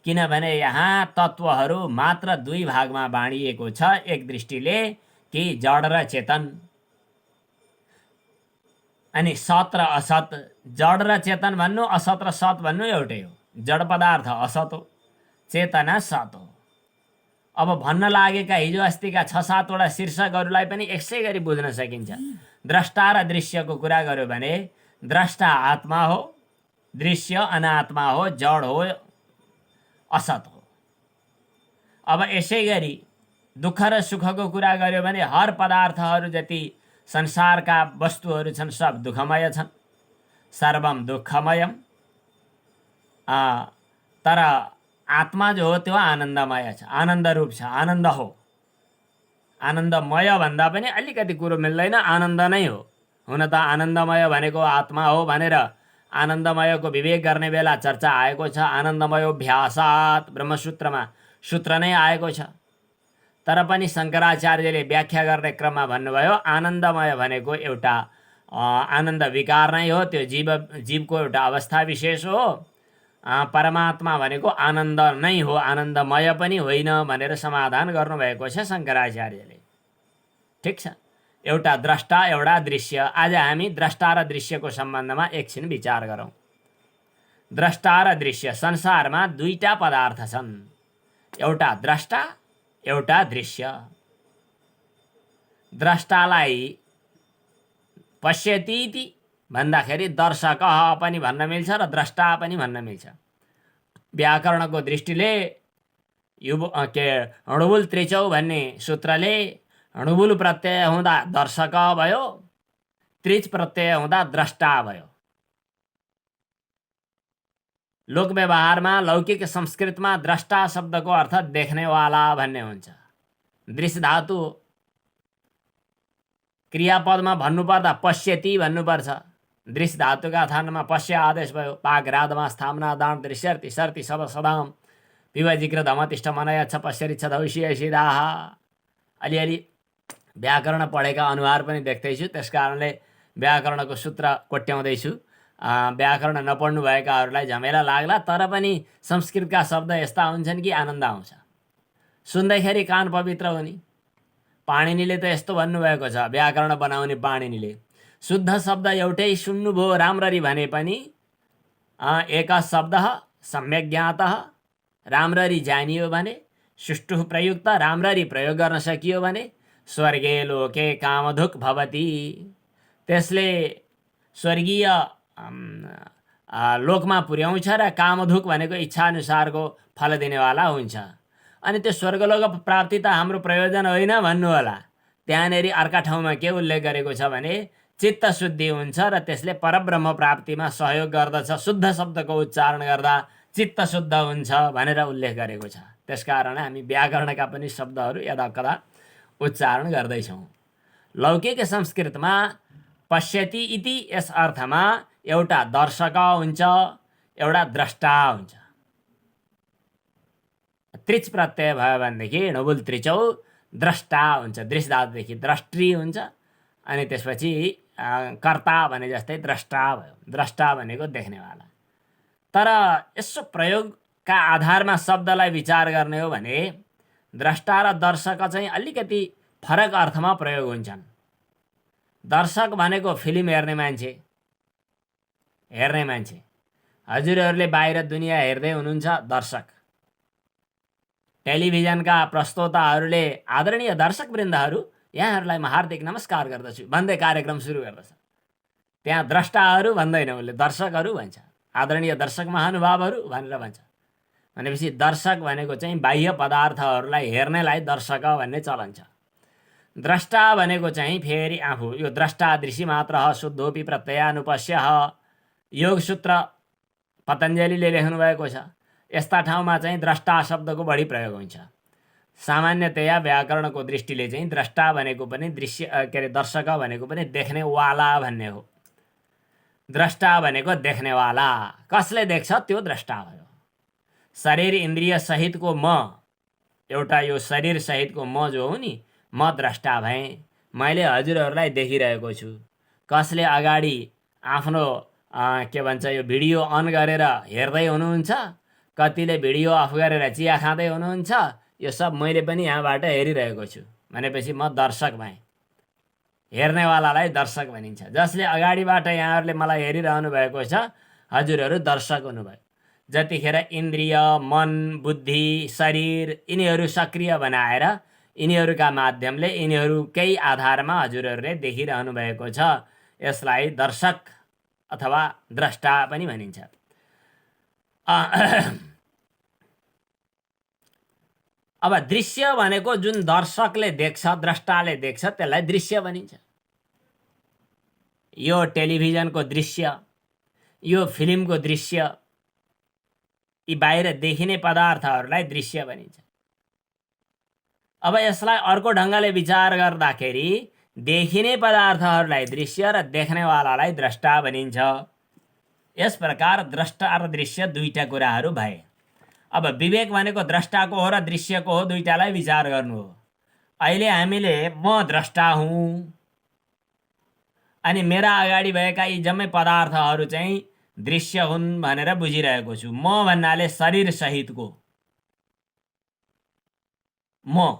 किनभने यहाँ तत्त्वहरू मात्र 2 भागमा बाँडिएको छ। एक दृष्टिले कि जड र चेतन, अनि सत र असत। जड र चेतन भन्नु, असत र सत भन्नु एउटै हो। जड पदार्थ असत हो, चेतना सत हो। अब भन्न लागेका हिजो अस्तिका 6-7 वटा शीर्षकहरूलाई पनि यसै गरी बुझ्न सकिन्छ। द्रष्टा र दृश्यको कुरा गर्यो भने द्रष्टा आत्मा हो, दृश्य अनात्मा हो, जड हो, असत हो। अब यसै गरी दुःख र सुखको कुरा गर्यो भने हर पदार्थहरू जति संसारका वस्तुहरू छन् सब दुःखमय छन्। सर्वम दुःखमयम। तर आत्मा जो हो त्यो आनन्दमय छ, आनन्द रूप छ, आनन्द हो। आनन्दमय भन्दा पनि अलिकति कुरो मिल्दैन, आनन्द नै हो। हुन त आनन्दमय भनेको आत्मा हो भनेर आनन्दमयको विवेक गर्ने बेला चर्चा आएको छ। आनन्दमयोभ्यासात् ब्रह्मसूत्रमा सूत्र नै आएको छ। तर पनि शङ्कराचार्यले व्याख्या गर्ने क्रममा भन्नुभयो आनन्दमय भनेको एउटा आनन्द विकार नै हो, त्यो जीवको एउटा अवस्था विशेष हो। परमात्मा भनेको आनन्द नै हो, आनन्दमय पनि होइन भनेर समाधान गर्नुभएको छ शङ्कराचार्यले। ठिक छ, एउटा द्रष्टा एउटा दृश्य। आज हामी द्रष्टा र दृश्यको सम्बन्धमा एकछिन विचार गरौँ। द्रष्टा र दृश्य, संसारमा 2टा पदार्थ छन्, एउटा द्रष्टा एउटा दृश्य। द्रष्टालाई पश्यतीति भन्दाखेरि दर्शकः पनि भन्न मिल्छ र द्रष्टा पनि भन्न मिल्छ। व्याकरणको दृष्टिले णुबुल त्रिचौ भन्ने सूत्रले णुबुल प्रत्यय हुँदा दर्शक भयो, त्रिच प्रत्यय हुँदा द्रष्टा भयो। लोक व्यवहारमा लौकिक संस्कृतमा द्रष्टा शब्दको अर्थ देख्नेवाला भन्ने हुन्छ। दृश्य धातु क्रियापदमा भन्नुपर्दा पश्यति भन्नुपर्छ। दृश्य धातुका स्थानमा पश्य आदेश भयो। पाग्रादमा स्थापना दान दृश्यर्ति सर्ति सद सदाम विभजिग्र धमतिष्ठ मनयच्छ पश्यरिच्छ धौष्यसिदाः। अलिअलि व्याकरण पढेका अनुहार पनि देख्दैछु, त्यसकारणले व्याकरणको सूत्र कोट्याउँदैछु। व्याकरण नपढ्नु भएकाहरूलाई झमेला लाग्ला, तर पनि संस्कृतका शब्द यस्ता हुन्छन् कि आनन्द आउँछ। सुन्दैखेरि कान पवित्र हुने, पाणिनीले त यस्तो भन्नुभएको छ, व्याकरण बनाउने पाणिनीले, शुद्ध शब्द एउटै सुन्नुभयो राम्ररी भने पनि एक शब्द सम्यक ज्ञातः, राम्ररी जानियो भने, सुष्ठुः प्रयुक्त, राम्ररी प्रयोग गर्न सकियो भने स्वर्गे लोके कामधुक भवति, त्यसले स्वर्गीय लोकमा पुर्याउँछ र कामधुक भनेको इच्छाअनुसारको फल दिनेवाला हुन्छ। अनि त्यो स्वर्गलोक प्राप्ति त हाम्रो प्रयोजन होइन भन्नु होला। त्यहाँनेरि अर्का ठाउँमा के उल्लेख गरेको छ भने चित्त शुद्धि हुन्छ र त्यसले परब्रह्म प्राप्तिमा सहयोग गर्दछ, शुद्ध शब्दको उच्चारण गर्दा चित्त शुद्ध हुन्छ भनेर उल्लेख गरेको छ। त्यसकारण हामी व्याकरणका पनि शब्दहरू यदाकदा उच्चारण गर्दैछौँ। लौकिक संस्कृतमा पश्यति इति यस अर्थमा एउटा दर्शक हुन्छ, एउटा द्रष्टा हुन्छ। त्रिच प्रत्यय भयो भनेदेखि णबुल त्रिचौ द्रष्टा हुन्छ, दृश्यदेखि दृष्टि हुन्छ, अनि त्यसपछि कर्ता भने जस्तै द्रष्टा भयो। द्रष्टा भनेको देख्नेवाला। तर यसो प्रयोगका आधारमा शब्दलाई विचार गर्ने हो भने द्रष्टा र दर्शक चाहिँ अलिकति फरक अर्थमा प्रयोग हुन्छन्। दर्शक भनेको फिल्म हेर्ने मान्छे, हजुरहरूले बाहिर दुनियाँ हेर्दै हुनुहुन्छ दर्शक। टेलिभिजनका प्रस्तोताहरूले आदरणीय दर्शकवृन्दहरू यहाँहरूलाई म हार्दिक नमस्कार गर्दछु भन्दै कार्यक्रम सुरु गर्दछ। त्यहाँ द्रष्टाहरू भन्दैन, उसले दर्शकहरू भन्छ, आदरणीय दर्शक महानुभावहरू भनेर भन्छ। भनेपछि दर्शक भनेको चाहिँ बाह्य पदार्थहरूलाई हेर्नेलाई दर्शक भन्ने चलन छ। द्रष्टा भनेको चाहिँ फेरि आफू, यो द्रष्टा दृश्य मात्र शुद्धोपि प्रत्ययानुपश्यः, योग सूत्र पतञ्जलिले लेख्नु भएको छ। यस्ता ठाउँमा चाहिँ द्रष्टा शब्दको बढी प्रयोग हुन्छ। सामान्यतया व्याकरणको दृष्टिले चाहिँ द्रष्टा भनेको पनि दृश्य के अरे दर्शक भनेको पनि देख्नेवाला भन्ने हो। द्रष्टा भनेको देख्नेवाला, कसले देख्छ त्यो द्रष्टा भयो। शरीर इन्द्रिय सहितको म, एउटा यो शरीर सहितको म जो हो नि, म द्रष्टा भएँ। मैले हजुरहरूलाई देखिरहेको छु। कसले अगाडि आफ्नो के भन्छ यो भिडियो अन गरेर हेर्दै हुनुहुन्छ, कतिले भिडियो अफ गरेर चिया खाँदै हुनुहुन्छ, यो सब मैले पनि यहाँबाट हेरिरहेको छु भनेपछि म दर्शक भएँ। हेर्नेवालालाई दर्शक भनिन्छ। जसले अगाडिबाट यहाँहरूले मलाई हेरिरहनु भएको छ, हजुरहरू दर्शक हुनुभयो। जतिखेर इन्द्रिय, मन, बुद्धि, शरीर यिनीहरू सक्रिय बनाएर यिनीहरूका माध्यमले यिनीहरूकै आधारमा हजुरहरूले देखिरहनु भएको छ, यसलाई दर्शक अथवा द्रष्टा पनि भनिन्छ। अब दृश्य भनेको जुन दर्शकले देख्छ, द्रष्टाले देख्छ, त्यसलाई दृश्य भनिन्छ। यो टेलिभिजनको दृश्य, यो फिल्मको दृश्य, यी बाहिर देखिने पदार्थहरूलाई दृश्य भनिन्छ। अब यसलाई अर्को ढङ्गले विचार गर्दाखेरि देखिने पदार्थहरूलाई दृश्य र देख्नेवालालाई द्रष्टा भनिन्छ। यस प्रकार द्रष्टा र दृश्य दुईटा कुराहरू भए। अब विवेक भनेको द्रष्टाको हो र दृश्यको हो, दुईटालाई विचार गर्नु हो। अहिले हामीले म द्रष्टा हुँ अनि मेरा अगाडि भएका यी जम्मै पदार्थहरू चाहिँ दृश्य हुन् भनेर बुझिरहेको छु। म भन्नाले शरीर सहितको म,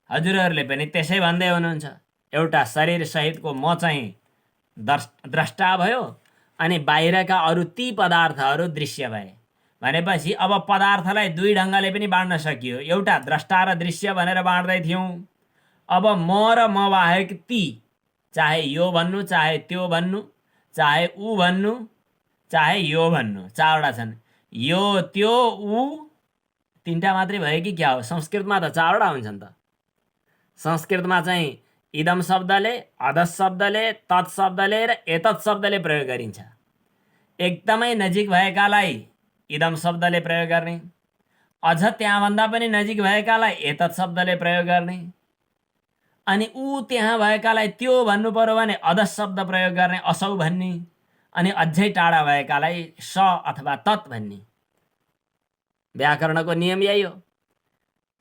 हजुरहरूले पनि त्यसै भन्दै हुनुहुन्छ। एउटा शरीर सहितको म चाहिँ द्रष्टा भयो अनि बाहिरका अरू ती पदार्थहरू दृश्य भए। भनेपछि अब पदार्थलाई दुई ढङ्गले पनि बाँड्न सकियो। एउटा द्रष्टा र दृश्य भनेर बाँड्दै थियौँ। अब म र म बाहेक ती, चाहे यो भन्नु, चाहे त्यो भन्नु, चाहे ऊ भन्नु, चाहे यो भन्नु, चारवटा छन्। यो, त्यो, ऊ, तिनवटा मात्रै भयो कि क्या हो? संस्कृतमा त चारवटा हुन्छन् त। संस्कृतमा चाहिँ इदम शब्दले, अधस शब्दले, तत् शब्दले र एतत् शब्दले प्रयोग गरिन्छ। एकदमै नजिक भएकालाई इदम शब्दले प्रयोग गर्ने, अझ त्यहाँभन्दा पनि नजिक भएकालाई एतत् शब्दले प्रयोग गर्ने, अनि ऊ त्यहाँ भएकालाई त्यो भन्नु पर्यो भने अधस शब्द प्रयोग गर्ने, असौ भन्ने, अनि अझै टाढा भएकालाई स अथवा तत् भन्ने। व्याकरणको नियम यही हो।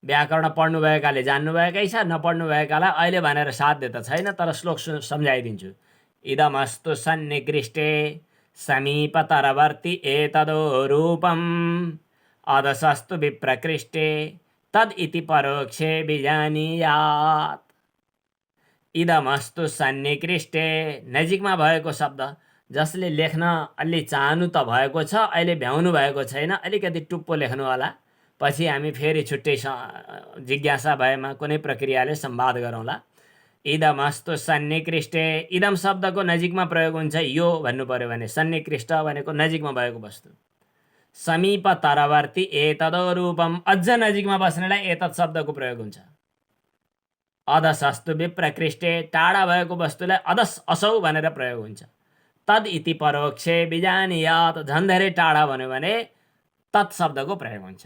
व्याकरण पढ्नु भएकाले जान्नुभएकै छ, नपढ्नु भएकालाई अहिले भनेर साध्य त छैन, तर श्लोक सम्झाइदिन्छु। इदमस्तु सन्निकृष्टे समीपतरवर्ती एतदो रूपम् अधसस्तु विप्रकृष्टे तद इति परोक्षे बिजानीयात्। इदमस्तु सन्निकृष्टे, नजिकमा भएको शब्द जसले लेख्न अलि चाहनु त भएको छ, अहिले भ्याउनु भएको छैन, अलिकति टुप्पो लेख्नु होला, पछि हामी फेरि छुट्टै जिज्ञासा भएमा कुनै प्रक्रियाले संवाद गरौँला। इदमस्तु सन्निकृष्टे, इदम शब्दको नजिकमा प्रयोग हुन्छ यो भन्नु पर्यो भने, सन्निकृष्ट भनेको नजिकमा भएको वस्तु। समीप तरवर्ती एतदो रूपम, अझ नजिकमा बस्नेलाई एतद शब्दको प्रयोग हुन्छ। अधसस्तु विप्रकृष्टे, टाढा भएको वस्तुलाई अधस असौ भनेर प्रयोग हुन्छ। तद इति परोक्षे बिजानीयात्, झन् धेरै टाढा भन्यो भने तत् शब्दको प्रयोग हुन्छ।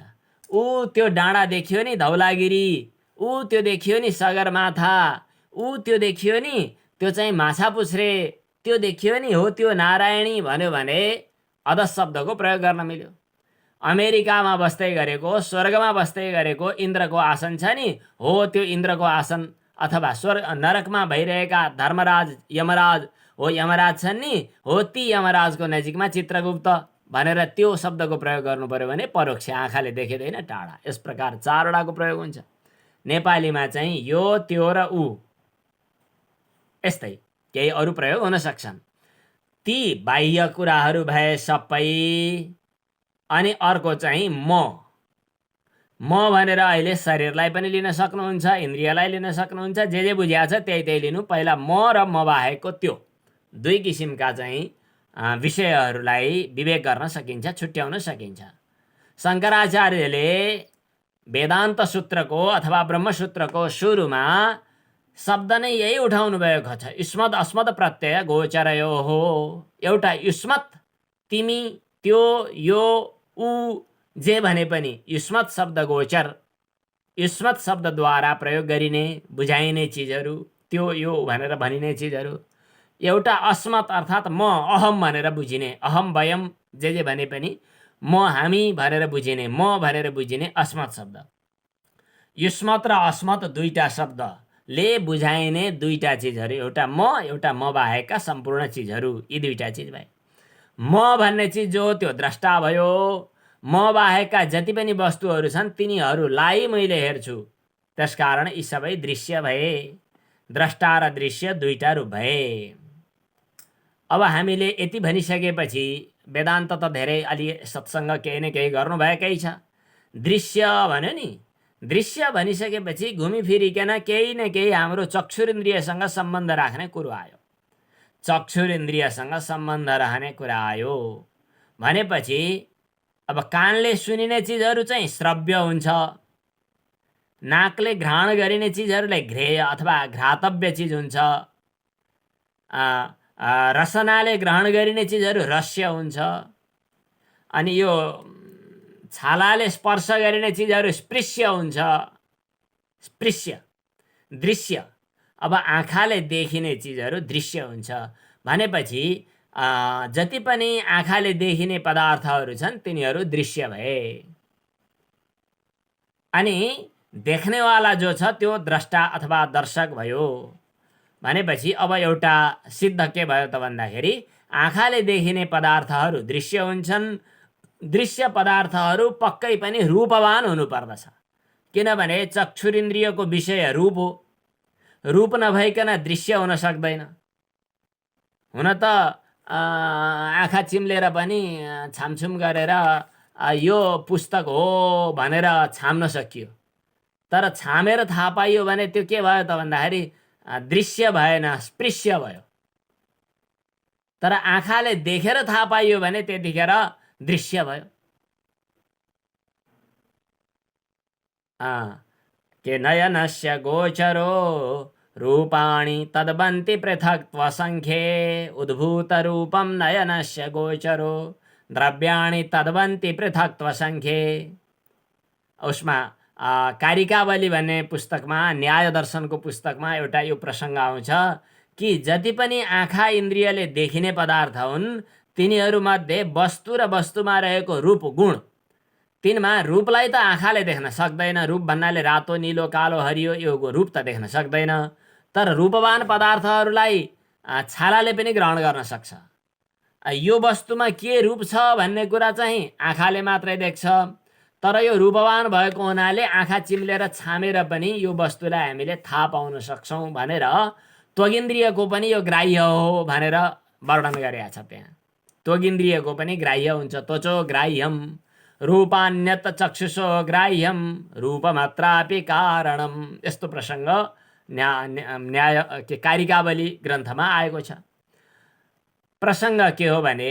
ऊ त्यो डाँडा देखियो नि धौलागिरी, ऊ त्यो देखियो नि सगरमाथा, ऊ त्यो देखियो नि त्यो चाहिँ माछापुच्छ्रे, त्यो देखियो नि हो त्यो नारायणी भन्यो भने अधस शब्दको प्रयोग गर्न मिल्यो। अमेरिकामा बस्दै गरेको, स्वर्गमा बस्दै गरेको इन्द्रको आसन छ नि, हो त्यो इन्द्रको आसन, अथवा स्वर्ग नरकमा भइरहेका धर्मराज यमराज, हो यमराज छन् नि, हो ती यमराजको नजिकमा चित्रगुप्त भनेर त्यो शब्दको प्रयोग गर्नु पर्यो भने परोक्ष, आँखाले देखिँदैन, टाढा। यस प्रकार चारवटाको प्रयोग हुन्छ। नेपालीमा चाहिँ यो त्यो र ऊ, यस्तै केही अरू प्रयोग हुन सक्छन्। ती बाह्य कुराहरू भए सबै, अनि अर्को चाहिँ म भनेर अहिले शरीरलाई पनि लिन सक्नुहुन्छ, इन्द्रियलाई लिन सक्नुहुन्छ, जे बुझ्या छ त्यही लिनु। पहिला म र म बाहेकको त्यो दुई किसिमका चाहिँ विषयहरूलाई विवेक गर्न सकिन्छ, छुट्याउन सकिन्छ। शङ्कराचार्यले वेदान्त सूत्रको अथवा ब्रह्मसूत्रको सुरुमा शब्द नै यही उठाउनु भएको छ, युष्मद् अस्मद् प्रत्यय गोचरयो हो। एउटा युष्मत्, तिमी, त्यो, यो, ऊ, जे भने पनि युष्मत् शब्द गोचर, युष्मत् शब्दद्वारा प्रयोग गरिने बुझाइने चिजहरू, त्यो यो भनेर भनिने चिजहरू। एउटा अस्मत् अर्थात् म, अहम भनेर बुझिने, अहम वयम जे भने पनि म, हामी भनेर बुझिने, म भनेर बुझिने अस्मत् शब्द। युष्मत् र अस्मत् दुईटा शब्दले बुझाइने दुईटा चिजहरू, एउटा म बाहेकका सम्पूर्ण चिजहरू, यी दुईटा चिज भए। म भन्ने चिज जो त्यो द्रष्टा भयो, म बाहेकका जति पनि वस्तुहरू छन् तिनीहरूलाई मैले हेर्छु, त्यसकारण यी सबै दृश्य भए। द्रष्टा र दृश्य दुईटा रूप भए। अब हामीले यति भनिसकेपछि वेदान्त त धेरै अलि सत्सङ्ग केही न केही गर्नुभएकै छ। दृश्य भन्यो नि, दृश्य भनिसकेपछि घुमिफिरिकन केही न केही हाम्रो चक्षुरिन्द्रियसँग सम्बन्ध राख्ने कुरो आयो। चक्षुरिन्द्रियसँग सम्बन्ध रहने कुरा आयो भनेपछि अब कानले सुनिने चिजहरू चाहिँ श्रव्य हुन्छ, नाकले घ्राण गरिने चिजहरूलाई घ्रेय अथवा घ्रातव्य चिज हुन्छ, रसनाले ग्रहण गरिने चिजहरू रस्य हुन्छ, अनि यो छालाले स्पर्श गरिने चिजहरू स्पृश्य हुन्छ, स्पृश्य दृश्य। अब आँखाले देखिने चिजहरू दृश्य हुन्छ भनेपछि जति पनि आँखाले देखिने पदार्थहरू छन् तिनीहरू दृश्य भए। अनि देख्नेवाला जो छ त्यो द्रष्टा अथवा दर्शक भयो भनेपछि अब एउटा सिद्ध के भयो त भन्दाखेरि आँखाले देखिने पदार्थहरू दृश्य हुन्छन्। दृश्य पदार्थहरू पक्कै पनि रूपवान हुनुपर्दछ, किनभने चक्षुरिन्द्रियको विषय रूप हो। रूप नभइकन दृश्य हुन सक्दैन। हुन त आँखा चिम्लेर पनि छामछुम गरेर यो पुस्तक हो भनेर छाम्न सकियो, तर छामेर थाहा पाइयो भने त्यो के भयो त भन्दाखेरि दृश्य भएन, स्पृश्य भयो। तर आँखाले देखेर थाहा पाइयो भने त्यतिखेर दृश्य भयो। के नयनस्य गोचरो रूपाणि तद्वन्ति पृथक्त्वसङ्ख्ये उद्भूतरूपं नयनस्य गोचरो द्रव्याणि तद्वन्ति पृथक्त्वसङ्ख्ये। उसमा कारिकावली भन्ने पुस्तकमा, न्याय दर्शनको पुस्तकमा एउटा यो प्रसङ्ग आउँछ कि जति पनि आँखा इन्द्रियले देखिने पदार्थ हुन् तिनीहरूमध्ये वस्तु र वस्तुमा रहेको रूप गुण, तिनमा रूपलाई त आँखाले देख्न सक्दैन। रूप भन्नाले रातो, नीलो, कालो, हरियो यो रूप त देख्न सक्दैन, तर रूपवान पदार्थहरूलाई छालाले पनि ग्रहण गर्न सक्छ। यो वस्तुमा के रूप छ भन्ने कुरा चाहिँ आँखाले मात्रै देख्छ। तर यो रूपवान भएको हुनाले आँखा चिम्लेर छामेर पनि यो वस्तुलाई हामीले थाहा पाउन सक्छौँ भनेर त्वगिन्द्रियको पनि यो ग्राह्य हो भनेर वर्णन गरेका छ। त्यहाँ त्वगिन्द्रियको पनि ग्राह्य हुन्छ। त्वचो ग्राह्यम रूपान्यत चक्षुषो ग्राह्यम रूपमात्रापि कारणम, यस्तो प्रसङ्ग न्याय कारिकावली ग्रन्थमा आएको छ। प्रसङ्ग के हो भने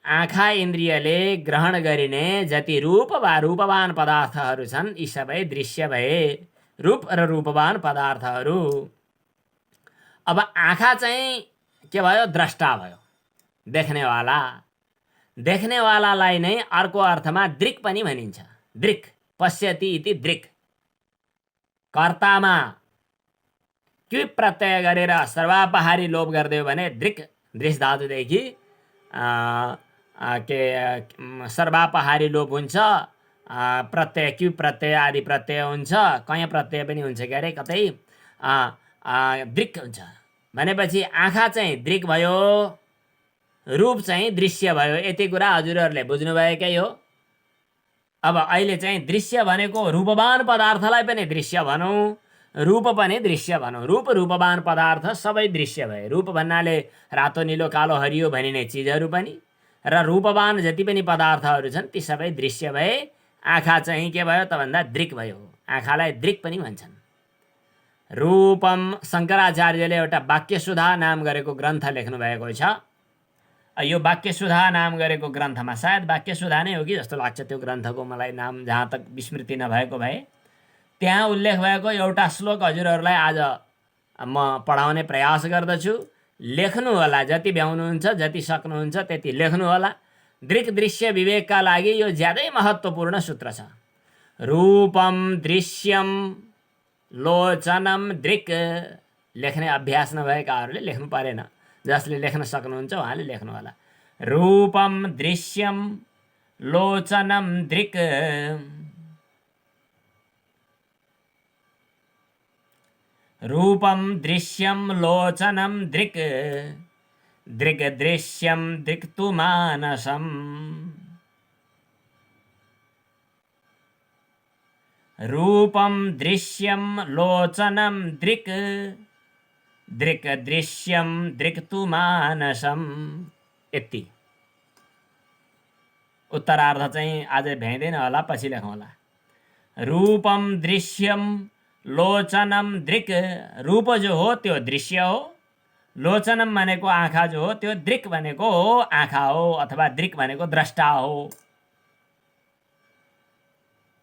आँखा इन्द्रियले ग्रहण गरिने जति रूप वा रूपवान पदार्थहरू छन् यी सबै दृश्य भए, रूप र रूपवान पदार्थहरू। अब आँखा चाहिँ के भयो? द्रष्टा भयो, देख्नेवाला। देख्नेवालालाई नै अर्को अर्थमा दृक् पनि भनिन्छ। दृक् पश्यति इति दृक्। कर्तामा क्यु प्रत्यय गरेर सर्वापहारी लोप गरिदियो भने दृक्, दृश्य धातुदेखि के सर्वापहारी लोप हुन्छ, प्रत्यय क्यु प्रत्यय आदि प्रत्यय हुन्छ, कयँ प्रत्यय पनि हुन्छ के अरे, कतै दृक् हुन्छ भनेपछि आँखा चाहिँ दृक् भयो, रूप चाहिँ दृश्य भयो। यति कुरा हजुरहरूले बुझ्नुभएकै हो। अब अहिले चाहिँ दृश्य भनेको रूपवान पदार्थलाई पनि दृश्य भनौँ, रूप पनि दृश्य भनौँ। रूप रूपवान पदार्थ सबै दृश्य भए। रूप भन्नाले रातो नीलो कालो हरियो भनिने चिजहरू पनि, र रूपवान जति पनि पदार्थहरू छन् ती सबै दृश्य भए। आँखा चाहिँ के भयो त भन्दा दृक् भयो। आँखालाई दृक् पनि भन्छन्। रूपम शङ्कराचार्यले एउटा वाक्यसुधा नाम गरेको ग्रन्थ लेख्नु भएको छ। यो वाक्यसुधा नाम गरेको ग्रन्थमा, सायद वाक्यसुधा नै हो कि जस्तो लाग्छ त्यो ग्रन्थको, मलाई नाम जहाँ तक विस्मृति नभएको भए, त्यहाँ उल्लेख भएको एउटा श्लोक हजुरहरूलाई आज म पढाउने प्रयास गर्दछु। लेख्नु होला, जति भ्याउनुहुन्छ जति सक्नुहुन्छ त्यति लेख्नु होला। दृक् दृश्य विवेकका लागि यो ज्यादै महत्त्वपूर्ण सूत्र छ। रूपम दृश्यम लोचनम दृक्। लेख्ने अभ्यास नभएकाहरूले लेख्नु परेन, जसले लेख्न सक्नुहुन्छ उहाँले लेख्नु होला। रूपम दृश्यम लोचनम दृक्। रूपम दृश्यम लोचनम दृक्। दृक् दृश्यम दृक्तु मानसम। रूपम दृश्यम लोचनम दृक्। दृक् दृश्यम दृक्तु मानसम। यति। उत्तरार्ध चाहिँ आज भ्याइँदैन होला, पछि लेखौँला। रूपम दृश्यम लोचनम दृक्। रूप जो हो त्यो दृश्य हो, लोचनम भनेको आँखा जो हो त्यो दृक् भनेको आँखा हो, अथवा दृक् भनेको द्रष्टा हो।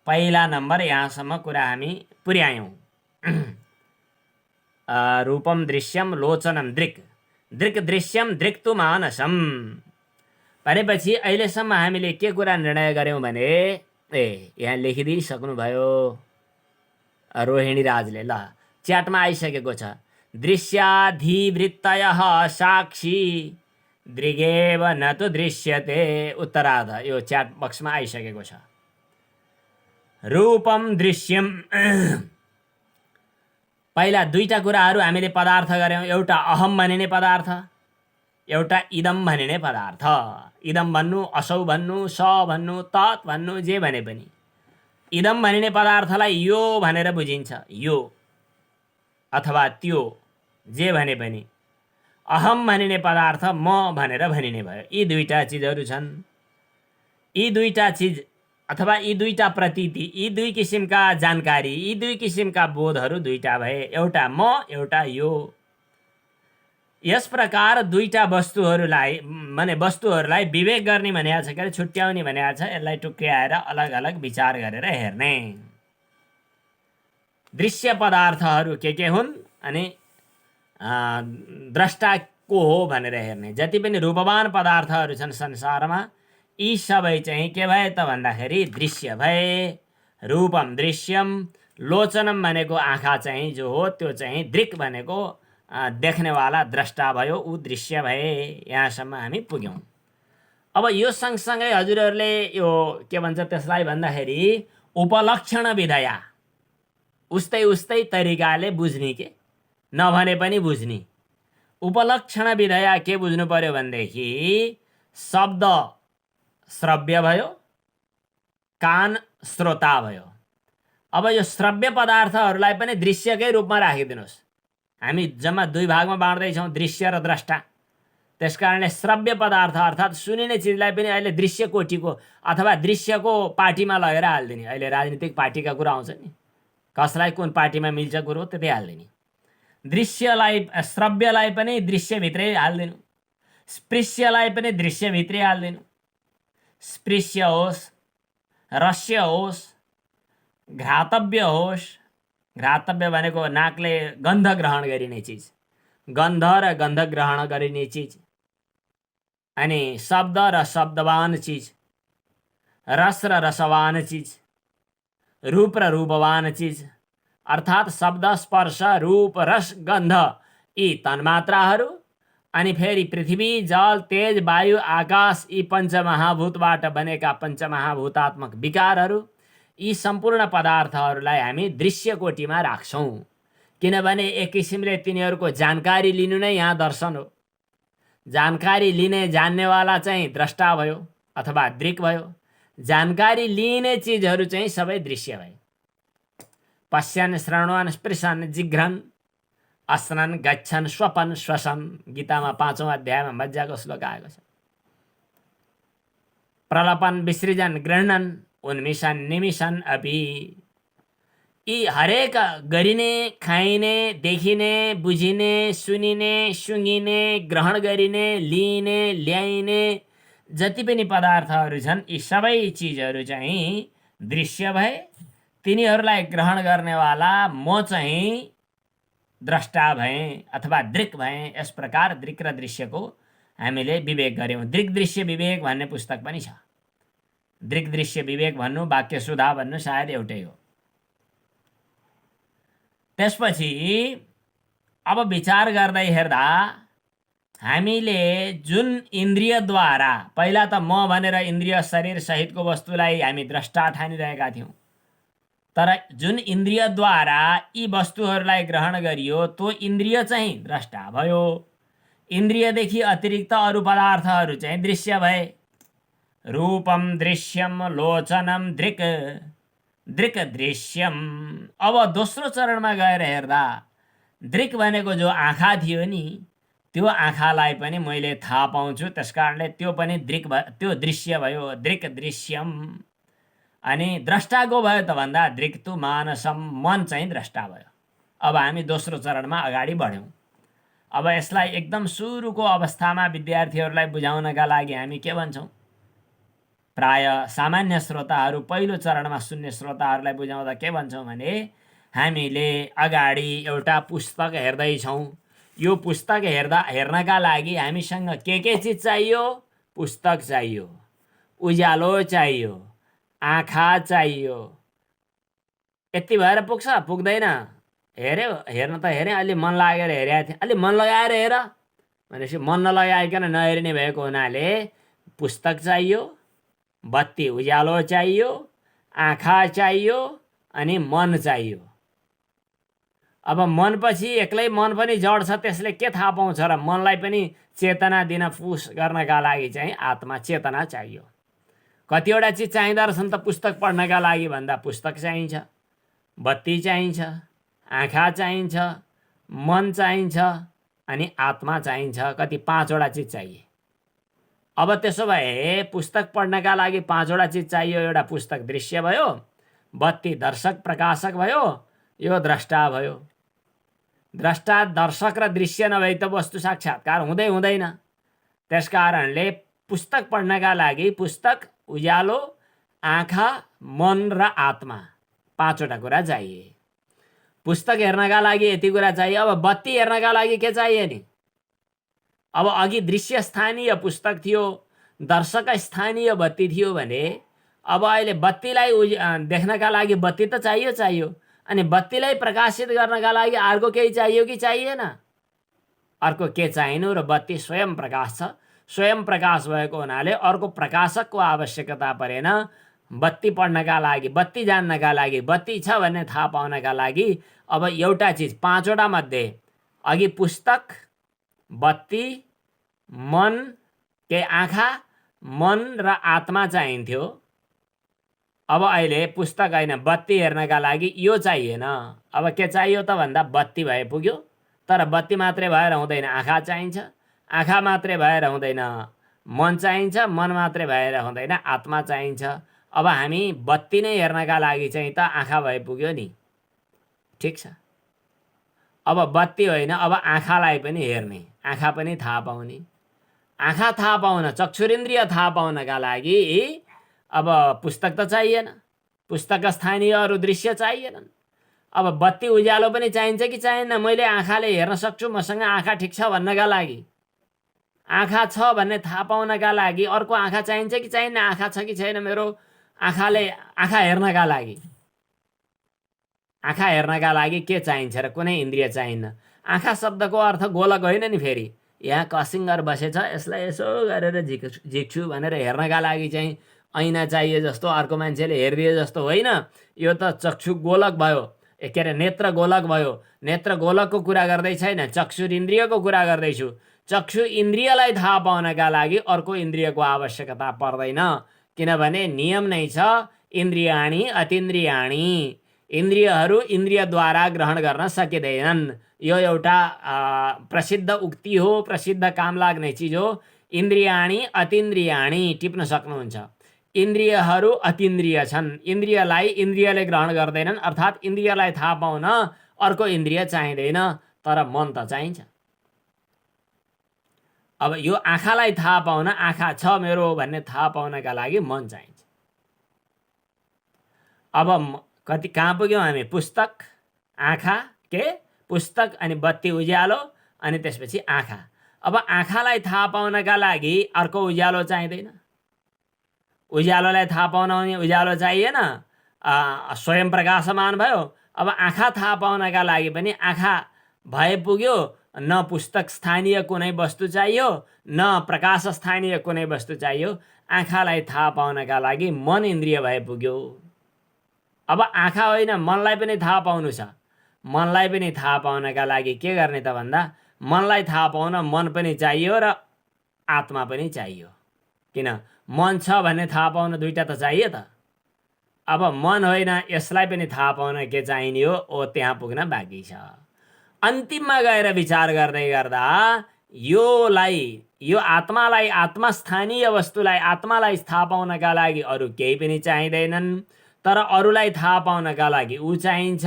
पहिला नम्बर यहाँसम्म कुरा हामी पुर्यायौँ। रूपम दृश्यम लोचनम दृक्। दृक् दृश्यम दृक्तु मानसम भनेपछि अहिलेसम्म हामीले के कुरा निर्णय गऱ्यौँ भने, यहाँ लेखिदिइसक्नुभयो रोहिणी राजले। ल, च्याटमा आइसकेको छ। दृश्याधिवृत्तयः साक्षी दृगेव न तु दृश्यते। उत्तरार्ध यो च्याट बक्समा आइसकेको छ। रूपम दृश्यम, पहिला दुईटा कुराहरू हामीले पदार्थ गऱ्यौँ। एउटा अहम भनिने पदार्थ, एउटा इदम भनिने पदार्थ। इदम भन्नु, असौ भन्नु, स भन्नु, तत् भन्नु, जे भने पनि इदम भनिने पदार्थलाई यो भनेर बुझिन्छ, यो अथवा त्यो, जे भने पनि। अहम भनिने पदार्थ म भनेर भनिने भयो। यी दुईटा चिजहरू छन्। यी दुईटा चिज अथवा यी दुईटा प्रतीति, यी दुई किसिमका जानकारी, यी दुई किसिमका बोधहरू दुईटा भए। एउटा म, एउटा यो। यस प्रकार दुईटा वस्तुहरूलाई विवेक गर्ने भनेको छ, के छुट्याउने भनेको छ। यसलाई टुक्र्याएर अलग अलग विचार गरेर हेर्ने। दृश्य पदार्थहरू के हुन् अनि द्रष्टा को हो भनेर हेर्ने। जति पनि रूपवान पदार्थहरू छन् संसारमा यी सबै चाहिँ के भए त भन्दाखेरि दृश्य भए। रूपम दृश्यम, लोचनम भनेको आँखा चाहिँ जो हो त्यो चाहिँ दृक् भनेको देख्नेवाला द्रष्टा भयो, ऊ दृश्य भए। यहाँसम्म हामी पुग्यौँ। अब यो सँगसँगै हजुरहरूले यो के भन्छ त्यसलाई भन्दाखेरि उपलक्षण विधया, उस्तै तरिकाले बुझ्ने, के नभने पनि बुझ्ने। उपलक्षण विधया के बुझ्नु पर्यो भनेदेखि शब्द श्रव्य भयो, कान श्रोता भयो। अब यो श्रव्य पदार्थहरूलाई पनि दृश्यकै रूपमा राखिदिनुहोस्। हामी जम्मा दुई भागमा बाँड्दैछौँ, दृश्य र द्रष्टा। त्यसकारणले श्रव्य पदार्थ अर्थात् सुनिने चिजलाई पनि अहिले दृश्य कोटीको अथवा दृश्यको पार्टीमा लगेर हालिदिने। अहिले राजनीतिक पार्टीका कुरा आउँछ नि, कसलाई कुन पार्टीमा मिल्छ कुरो त्यतै हालिदिने। दृश्यलाई श्रव्यलाई पनि दृश्यभित्रै हालिदिनु, स्पृश्यलाई पनि दृश्यभित्रै हालिदिनु। स्पृश्य होस्, रस्य होस्, घ्रातव्य होस्। घ्रातव्य भनेको नाकले गन्ध ग्रहण गरिने चिज, गन्ध र गन्ध ग्रहण गरिने चिज। अनि शब्द र शब्दवान चिज, रस र रसवान चिज, रूप र रूपवान चिज। अर्थात् शब्द, स्पर्श, रूप, रस, गन्ध यी तन्मात्राहरू, अनि फेरि पृथ्वी, जल, तेज, वायु, आकाश यी पञ्चमहाभूतबाट बनेका पञ्चमहाभूतात्मक विकारहरू, यी सम्पूर्ण पदार्थहरूलाई हामी दृश्य कोटीमा राख्छौँ। किनभने एक किसिमले तिनीहरूको जानकारी लिनु नै यहाँ दर्शन हो। जानकारी लिने जान्नेवाला चाहिँ द्रष्टा भयो अथवा दृक् भयो। जानकारी लिने चिजहरू चाहिँ सबै दृश्य भए। पश्यन्, श्रवण, स्पृशन, जिघ्रन्, अस्नन्, गच्छन्, स्वपन्, श्वसन्। गीतामा 5औं अध्यायमा मज्जाको श्लोक आएको छ। प्रलपन, विसृजन, गृह्णन्, उन्मिषन्, निमिषन् अपि। यी हरेक गरिने, खाइने, देखिने, बुझिने, सुनिने, सुँघिने, ग्रहण गरिने, लिने, ल्याइने जति पनि पदार्थहरू छन्, यी सबै चिजहरू चाहिँ दृश्य भए। तिनीहरूलाई ग्रहण गर्नेवाला म चाहिँ द्रष्टा भएँ अथवा दृक् भएँ। यस प्रकार दृक् र दृश्यको हामीले विवेक गऱ्यौँ। दृक् दृश्य विवेक भन्ने पुस्तक पनि छ। दृक् दृश्य विवेक भन्नु, वाक्य सुधा भन्नु सायद एउटै हो। त्यसपछि अब विचार गर्दै हेर्दा हामीले जुन इन्द्रियद्वारा, पहिला त म भनेर इन्द्रिय शरीर सहितको वस्तुलाई हामी द्रष्टा ठानिरहेका थियौँ, तर जुन इन्द्रियद्वारा यी वस्तुहरूलाई ग्रहण गरियो त्यो इन्द्रिय चाहिँ द्रष्टा भयो। इन्द्रियदेखि अतिरिक्त अरू पदार्थहरू चाहिँ दृश्य भए। रूपम दृश्यम लोचनम दृक्, दृक् दृश्यम। अब दोस्रो चरणमा गएर हेर्दा दृक् भनेको जो आँखा थियो नि, त्यो आँखालाई पनि मैले थाहा पाउँछु, त्यसकारणले त्यो पनि दृक् भयो, त्यो दृश्य भयो, दृक् दृश्यम। अनि द्रष्टाको भयो त भन्दा दृक् तु मानसम, मन चाहिँ द्रष्टा भयो। अब हामी दोस्रो चरणमा अगाडि बढ्यौँ। अब यसलाई एकदम सुरुको अवस्थामा विद्यार्थीहरूलाई बुझाउनका लागि हामी के भन्छौँ? प्राय सामान्य श्रोताहरू, पहिलो चरणमा सुन्ने श्रोताहरूलाई बुझाउँदा के भन्छौँ भने, हामीले अगाडि एउटा पुस्तक हेर्दैछौँ। यो पुस्तक हेर्नका लागि हामीसँग के चिज चाहियो? पुस्तक चाहियो, उज्यालो चाहियो, आँखा चाहियो। यति भएर पुग्छ? पुग्दैन। हेर्यो, हेर्न त हेरेँ, अलि मन लागेर हेरेको थिएँ, अलि मन लगाएर हेर भनेपछि मन नलगाइकन नहेर्ने भएको हुनाले पुस्तक चाहियो, बत्ती उज्यालो चाहियो, आँखा चाहियो, अनि मन चाहियो। अब मनपछि एक्लै मन पनि जड छ, त्यसले के थाहा पाउँछ र? मनलाई पनि चेतना दिन, पुस गर्नका लागि चाहिँ आत्मा चेतना चाहियो। कतिवटा चिज चाहिँदो रहेछन् त पुस्तक पढ्नका लागि भन्दा पुस्तक चाहिन्छ, बत्ती चाहिन्छ, आँखा चाहिन्छ, मन चाहिन्छ, अनि आत्मा चाहिन्छ। कति? 5वटा चिज चाहिए। अब त्यसो भए पुस्तक पढ्नका लागि 5वटा चिज चाहियो। एउटा पुस्तक दृश्य भयो, बत्ती दर्शक प्रकाशक भयो, यो द्रष्टा भयो। द्रष्टा, दर्शक र दृश्य नभई त वस्तु साक्षात्कार हुँदैन। त्यसकारणले पुस्तक पढ्नका लागि पुस्तक, उज्यालो, आँखा, मन र आत्मा 5वटा कुरा चाहिए। पुस्तक हेर्नका लागि यति कुरा चाहियो। अब बत्ती हेर्नका लागि के चाहियो नि? अब अघि दृश्य स्थानीय पुस्तक थियो, दर्शक स्थानीय बत्ती थियो भने अब अहिले बत्तीलाई देख्नका लागि बत्ती त चाहियो। अनि बत्तीलाई प्रकाशित गर्नका लागि अर्को केही चाहियो कि चाहिएन? अर्को के चाहिनु? र बत्ती स्वयं प्रकाश छ। स्वयं प्रकाश भएको हुनाले अर्को प्रकाशकको आवश्यकता परेन। बत्ती पढ्नका लागि, बत्ती जान्नका लागि, बत्ती छ भन्ने थाहा पाउनका लागि अब एउटा चिज, 5वटा मध्ये अघि पुस्तक, बत्ती, मन, के आँखा, मन र आत्मा चाहिन्थ्यो। अब अहिले पुस्तक होइन, बत्ती हेर्नका लागि यो चाहिएन। अब के चाहियो त भन्दा बत्ती भए पुग्यो। तर बत्ती मात्रै भएर हुँदैन, आँखा चाहिन्छ। आँखा मात्रै भएर हुँदैन, मन चाहिन्छ। मन मात्रै भएर हुँदैन, आत्मा चाहिन्छ। अब हामी बत्ती नै हेर्नका लागि चाहिँ त आँखा भए पुग्यो नि, ठिक छ। अब बत्ती होइन, अब आँखालाई पनि हेर्ने, आँखा पनि थाहा पाउने। आँखा थाहा पाउन, चक्षुरेन्द्रिय थाहा पाउनका लागि अब पुस्तक त चाहिएन, पुस्तक स्थानीय अरू दृश्य चाहिएनन्। अब बत्ती उज्यालो पनि चाहिन्छ कि चाहिएन? मैले आँखाले हेर्न सक्छु, मसँग आँखा ठिक छ भन्नका लागि, आँखा छ भन्ने थाहा पाउनका लागि अर्को आँखा चाहिन्छ कि चाहिएन? आँखा छ कि छैन मेरो आँखाले? आँखा हेर्नका लागि, आँखा हेर्नका लागि के चाहिन्छ र? कुनै इन्द्रिय चाहिन्न। आँखा शब्दको अर्थ गोलक होइन नि। फेरि यहाँ कसिङ्गर बसेछ, यसलाई यसो गरेर झिक्छु भनेर हेर्नका लागि चाहिँ ऐना चाहिए जस्तो, अर्को मान्छेले हेरिदिए जस्तो होइन। यो त चक्षु गोलक भयो, के अरे नेत्र गोलक भयो। नेत्र गोलकको कुरा गर्दै छैन, चक्षु इन्द्रियको कुरा गर्दैछु। चक्षु इन्द्रियलाई थाहा पाउनका लागि अर्को इन्द्रियको आवश्यकता पर्दैन, किनभने नियम नै छ इन्द्रियाणी अतीन्द्रियाणी। इन्द्रियहरू इन्द्रियद्वारा ग्रहण गर्न सकिँदैनन्। यो एउटा प्रसिद्ध उक्ति हो, प्रसिद्ध काम लाग्ने चिज हो। इन्द्रियाणी अतीन्द्रियाणी टिप्न सक्नुहुन्छ। इन्द्रियहरू अतीन्द्रिय छन्, इन्द्रियलाई इन्द्रियले ग्रहण गर्दैनन्। अर्थात् इन्द्रियलाई थाहा पाउन अर्को इन्द्रिय चाहिँदैन, तर मन त चाहिन्छ। अब यो आँखालाई थाहा पाउन, आँखा छ मेरो भन्ने थाहा पाउनका लागि मन चाहिन्छ। अब कति कहाँ पुग्यौँ हामी? पुस्तक, आँखा, के पुस्तक अनि बत्ती उज्यालो अनि त्यसपछि आँखा। अब आँखालाई थाहा पाउनका लागि अर्को उज्यालो चाहिँदैन। उज्यालोलाई थाहा पाउन उज्यालो चाहिएन, स्वयं प्रकाशमान भयो। अब आँखा थाहा पाउनका लागि पनि आँखा भए पुग्यो। न पुस्तक स्थानीय कुनै वस्तु चाहियो, न प्रकाश स्थानीय कुनै वस्तु चाहियो। आँखालाई थाहा पाउनका लागि मन इन्द्रिय भए पुग्यो। अब आँखा होइन, मनलाई पनि थाहा पाउनु छ। मनलाई पनि थाहा पाउनका लागि के गर्ने त भन्दा मनलाई थाहा पाउन मन पनि चाहियो र आत्मा पनि चाहियो। किन? मन छ भन्ने थाहा पाउन दुईटा त चाहियो त। अब मन होइन, यसलाई पनि थाहा पाउन के चाहिने हो? ओ त्यहाँ पुग्न बाँकी छ। अन्तिममा गएर विचार गर्दै गर्दा यो आत्मालाई, आत्मस्थानीय वस्तुलाई, आत्मालाई थाहा पाउनका लागि अरू केही पनि चाहिँदैनन्, तर अरूलाई थाहा पाउनका लागि ऊ चाहिन्छ।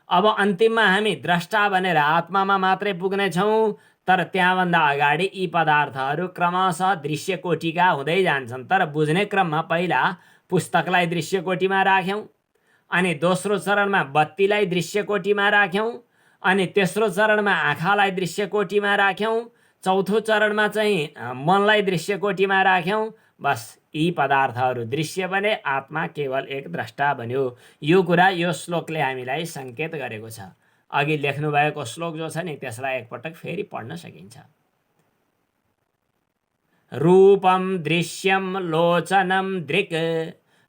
अब अन्तिममा हामी द्रष्टा भनेर आत्मामा मात्रै पुग्नेछौँ, तर त्यहाँभन्दा अगाडि यी पदार्थहरू क्रमशः दृश्य कोटिका हुँदै जान्छन्। तर बुझ्ने क्रममा पहिला पुस्तकलाई दृश्य कोटिमा राख्यौँ, अनि दोस्रो चरणमा बत्तीलाई दृश्य कोटिमा राख्यौँ, अनि तेस्रो चरणमा आँखालाई दृश्य कोटिमा राख्यौँ, चौथो चरणमा चाहिँ मनलाई दृश्य कोटिमा राख्यौँ। बस यी पदार्थहरू दृश्य बने, आत्मा केवल एक द्रष्टा बन्यो। यो कुरा यो श्लोकले हामीलाई सङ्केत गरेको छ। अघि लेख्नुभएको श्लोक जो छ नि, त्यसलाई एकपटक फेरि पढ्न सकिन्छ। रूपम दृश्यम लोचनम दृक्।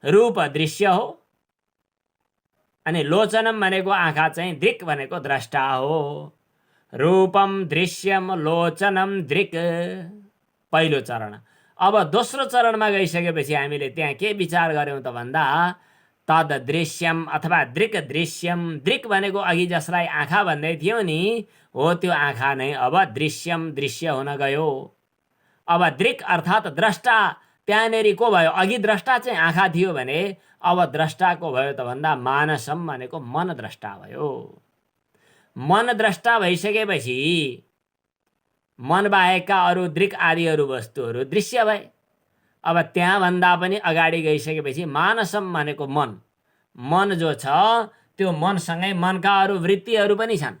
रूप दृश्य हो, अनि लोचनम भनेको आँखा चाहिँ दृक् भनेको द्रष्टा हो। रूपम दृश्यम लोचनम दृक् पहिलो चरण। अब दोस्रो चरणमा गइसकेपछि हामीले त्यहाँ के विचार गर्यौँ त भन्दा तद दृश्यम अथवा दृक् दृश्यम। दृक् भनेको अघि जसलाई आँखा भन्दै थियो नि, हो त्यो आँखा नै अब दृश्यम दृश्य हुन गयो। अब दृक् अर्थात् द्रष्टा त्यहाँनेरि को भयो? अघि द्रष्टा चाहिँ आँखा थियो भने अब द्रष्टा को भयो त भन्दा मानसम भनेको मन द्रष्टा भयो। मन द्रष्टा भइसकेपछि मन बाहेकका अरू दृक् आदिहरू वस्तुहरू दृश्य भए। अब त्यहाँभन्दा पनि अगाडि गइसकेपछि मानसम भनेको मन। मन जो छ त्यो मनसँगै मनका अरू वृत्तिहरू पनि छन्।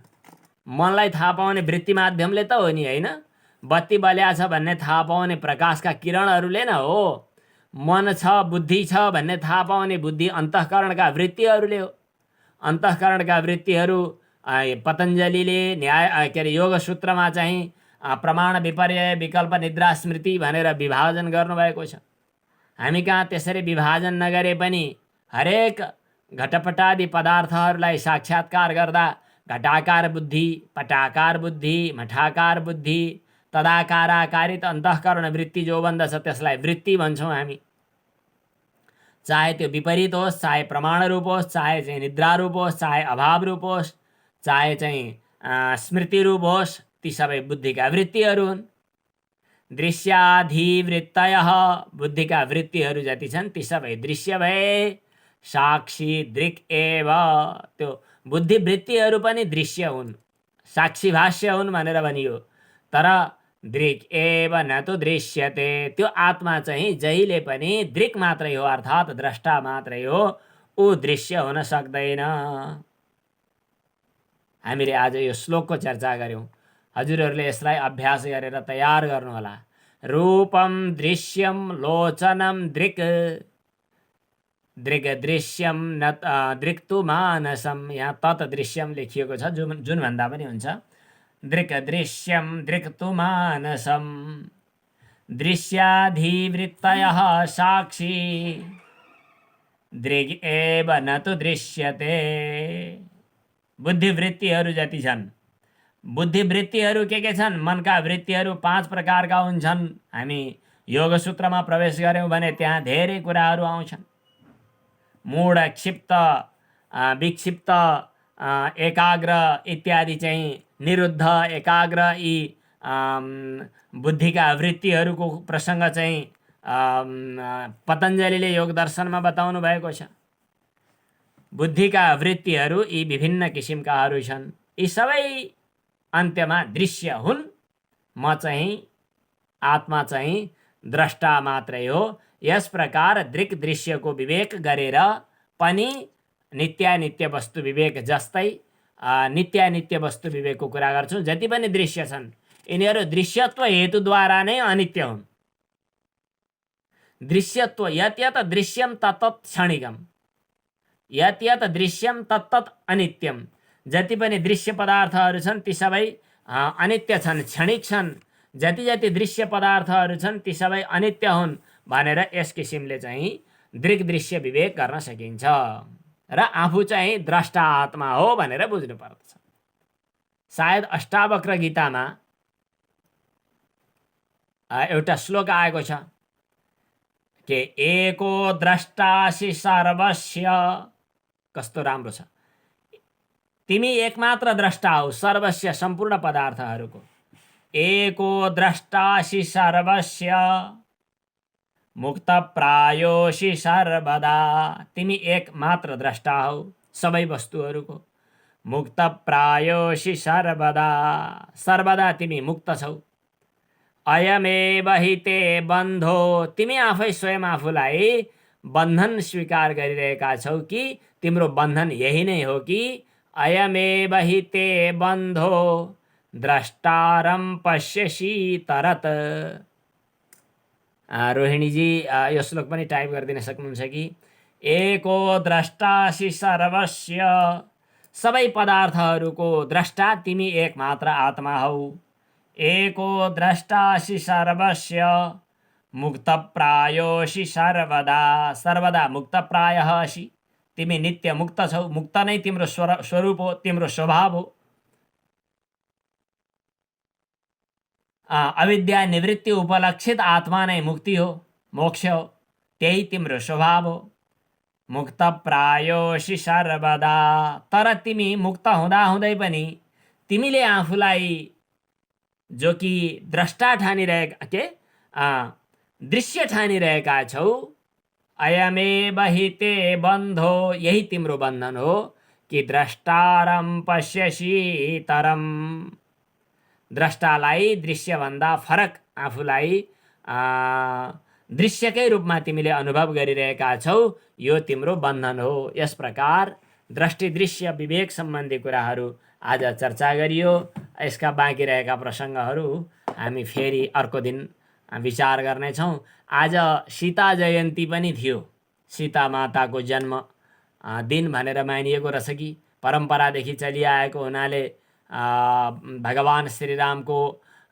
मनलाई थाहा पाउने वृत्ति माध्यमले त हो नि, होइन? बत्ती बल्या छ भन्ने थाहा पाउने प्रकाशका किरणहरूले न हो। मन छ, बुद्धि छ भन्ने थाहा पाउने बुद्धि अन्तःकरणका वृत्तिहरूले हो। अन्तःकरणका वृत्तिहरू पतञ्जलिले न्याय के अरे योग सूत्रमा चाहिँ प्रमाण विपर्य विकल्प निद्रा स्मृति भनेर विभाजन गर्नुभएको छ। हामी कहाँ त्यसरी विभाजन नगरे पनि हरेक घटपटादि पदार्थहरूलाई साक्षात्कार गर्दा घटाकार बुद्धि, पटाकार बुद्धि, मठाकार बुद्धि, तदाकाराकारित अन्तःकरण वृत्ति जो बन्दछ त्यसलाई वृत्ति भन्छौँ हामी। चाहे त्यो विपरीत होस्, चाहे प्रमाण रूप होस्, चाहे चाहिँ निद्रा रूप होस्, चाहे अभाव रूप होस्, चाहे चाहिँ स्मृति रूप होस्, ती सबै बुद्धिका वृत्तिहरू हुन्। दृश्याधिवृत्तयः, बुद्धिका वृत्तिहरू जति छन् ती सबै दृश्य भए। साक्षी दृक् एव, त्यो बुद्धि वृत्तिहरू पनि दृश्य हुन्, साक्षी भाष्य हुन् भनेर भनियो। तर दृक् एव न तु दृश्यते, त्यो आत्मा चाहिँ जहिले पनि दृक् मात्रै हो, अर्थात् द्रष्टा मात्रै हो, ऊ दृश्य हुन सक्दैन। हामीले आज यो श्लोकको चर्चा गऱ्यौँ। हजुरहरूले यसलाई अभ्यास गरेर तयार गर्नुहोला। रूपम दृश्यम लोचनम दृक्, दृक् दृश्यम न दृक् तु मानसम, यहाँ तत् दृश्यम लेखिएको छ, जुन भन्दा पनि हुन्छ। दृक् दृश्यम दृक् तु मानसम, दृश्याधिवृत्तयः साक्षी दृक् एव न तु दृश्यते। बुद्धिवृत्तिहरू जति छन्, बुद्धिवृत्तिहरू के छन्? मनका वृत्तिहरू 5 प्रकारका हुन्छन्। हामी योग सूत्रमा प्रवेश गऱ्यौँ भने त्यहाँ धेरै कुराहरू आउँछन्। मूढ, क्षिप्त, विक्षिप्त, एकाग्र इत्यादि चाहिँ निरुद्ध, एकाग्र, यी बुद्धिका वृत्तिहरूको प्रसङ्ग चाहिँ पतञ्जलिले योग दर्शनमा बताउनु भएको छ। बुद्धिका वृत्तिहरू यी विभिन्न किसिमकाहरू छन्। यी सबै अन्त्यमा दृश्य हुन्। म चाहिँ, आत्मा चाहिँ द्रष्टा मात्रै हो। यस प्रकार दृक् दृश्यको विवेक गरेर पनि नित्यानित्य वस्तु विवेक जस्तै नित्यानित्य वस्तु विवेकको कुरा गर्छौँ। जति पनि दृश्य छन् यिनीहरू दृश्यत्व हेतुद्वारा नै अनित्य हुन्। दृश्यत्व, यत् यत् दृश्यम तत्तत् क्षणिकम, यत् यत् दृश्यम तत्तत् अनित्यम। जति पनि दृश्य पदार्थहरू छन् ती सबै अनित्य छन्, क्षणिक छन्। जति जति दृश्य पदार्थहरू छन् ती सबै अनित्य हुन् भनेर यस किसिमले चाहिँ दृक् दृश्य विवेक गर्न सकिन्छ र आफू चाहिँ द्रष्टा आत्मा हो भनेर बुझ्नु पर्दछ। सायद अष्टावक्र गीतामा एउटा श्लोक आएको छ के एको द्रष्टासि सर्वस्य। कस्तो राम्रो छ। तिमी एकमात्र द्रष्टा हौ सर्वस्य, सम्पूर्ण पदार्थहरूको। एको द्रष्टासि सर्वस्य मुक्त प्रायोसि सर्वदा, तिमी एकमात्र द्रष्टा हौ सबै वस्तुहरूको। मुक्त प्रायोसि सर्वदा, सर्वदा तिमी मुक्त छौ। अयमेव हि ते बन्धो, तिमी आफै स्वयं आफूलाई बन्धन स्वीकार गरिरहेका छौ कि तिम्रो बन्धन यही नै हो कि अयमेव हि ते बन्धो द्रष्टारम पश्यसि तरत। रोहिणीजी यो श्लोक पनि टाइप गरिदिन सक्नुहुन्छ कि एको द्रष्टासि सर्वस्य, सबै पदार्थहरूको द्रष्टा तिमी एक मात्र आत्मा हौ। एको द्रष्टासि सर्वस्य मुक्त प्रायोसि सर्वदा, सर्वदा मुक्त प्रायः असि, तिमी नित्य मुक्त छौ। मुक्त नै तिम्रो स्वरूप हो, तिम्रो स्वभाव हो। अविद्या निवृत्ति उपलक्षित आत्मा नै मुक्ति हो, मोक्ष हो, त्यही तिम्रो स्वभाव हो। मुक्त प्रायोसि सर्वदा, तर तिमी मुक्त हुँदा हुँदै पनि तिमीले आफूलाई जो कि द्रष्टा ठानिरहेका दृश्य ठानिरहेका छौ। अयमेव हि ते बन्धो, यही तिम्रो बन्धन हो कि द्रष्टारम पश्यसि तरम, द्रष्टालाई दृश्यभन्दा फरक आफूलाई दृश्यकै रूपमा तिमीले अनुभव गरिरहेका छौ। यो तिम्रो बन्धन हो। यस प्रकार दृष्टि दृश्य विवेक सम्बन्धी कुराहरू आज चर्चा गरियो। यसका बाँकी रहेका प्रसङ्गहरू हामी फेरि अर्को दिन विचार गर्नेछौँ। आज सीता जयन्ती पनि थियो। सीता माताको जन्म दिन भनेर मानिएको रहेछ कि परम्परादेखि चलिआएको हुनाले भगवान श्रीरामको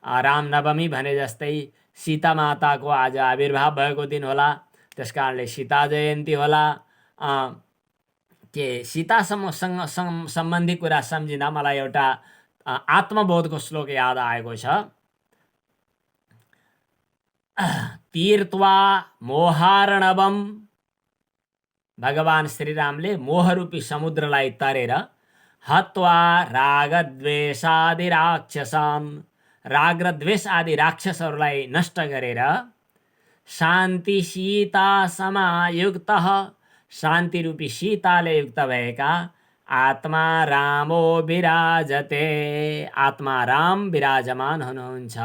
रामनवमी भने जस्तै सीता माताको आज आविर्भाव भएको दिन होला। त्यस कारणले सीता जयन्ती होला। के सीतासँग सम्बन्धी कुरा सम्झिँदा मलाई एउटा आत्मबोधको श्लोक याद आएको छ। तीर्त्वा मोहार्णवम भगवान श्रीरामले मोहरूपी समुद्रलाई तरेर हत्वा रागद्वेषादि राक्षसान्, राग र द्वेष आदि राक्षसहरूलाई नष्ट गरेर शान्ति सीता समायुक्त, शान्तिरूपी सीताले युक्त भएका आत्मा रामो विराजते, आत्मा राम विराजमान हुनुहुन्छ।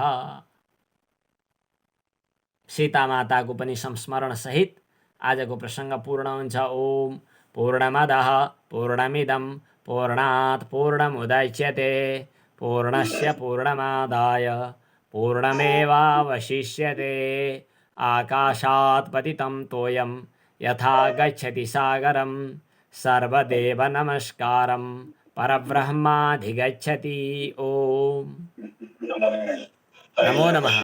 सीता माताको पनि संस्मरण सहित आजको प्रसङ्ग पूर्ण हुन्छ। ओम पूर्णमदः पूर्णमिदं पूर्णात् पूर्णमुदच्यते पूर्णस्य पूर्णमादाय पूर्णमेवावशिष्यते। आकाशात् पतितं तोयं यथा गच्छति सागरं सर्वदेव नमस्कारं परब्रह्माधिगच्छति। ओम नमो नमः।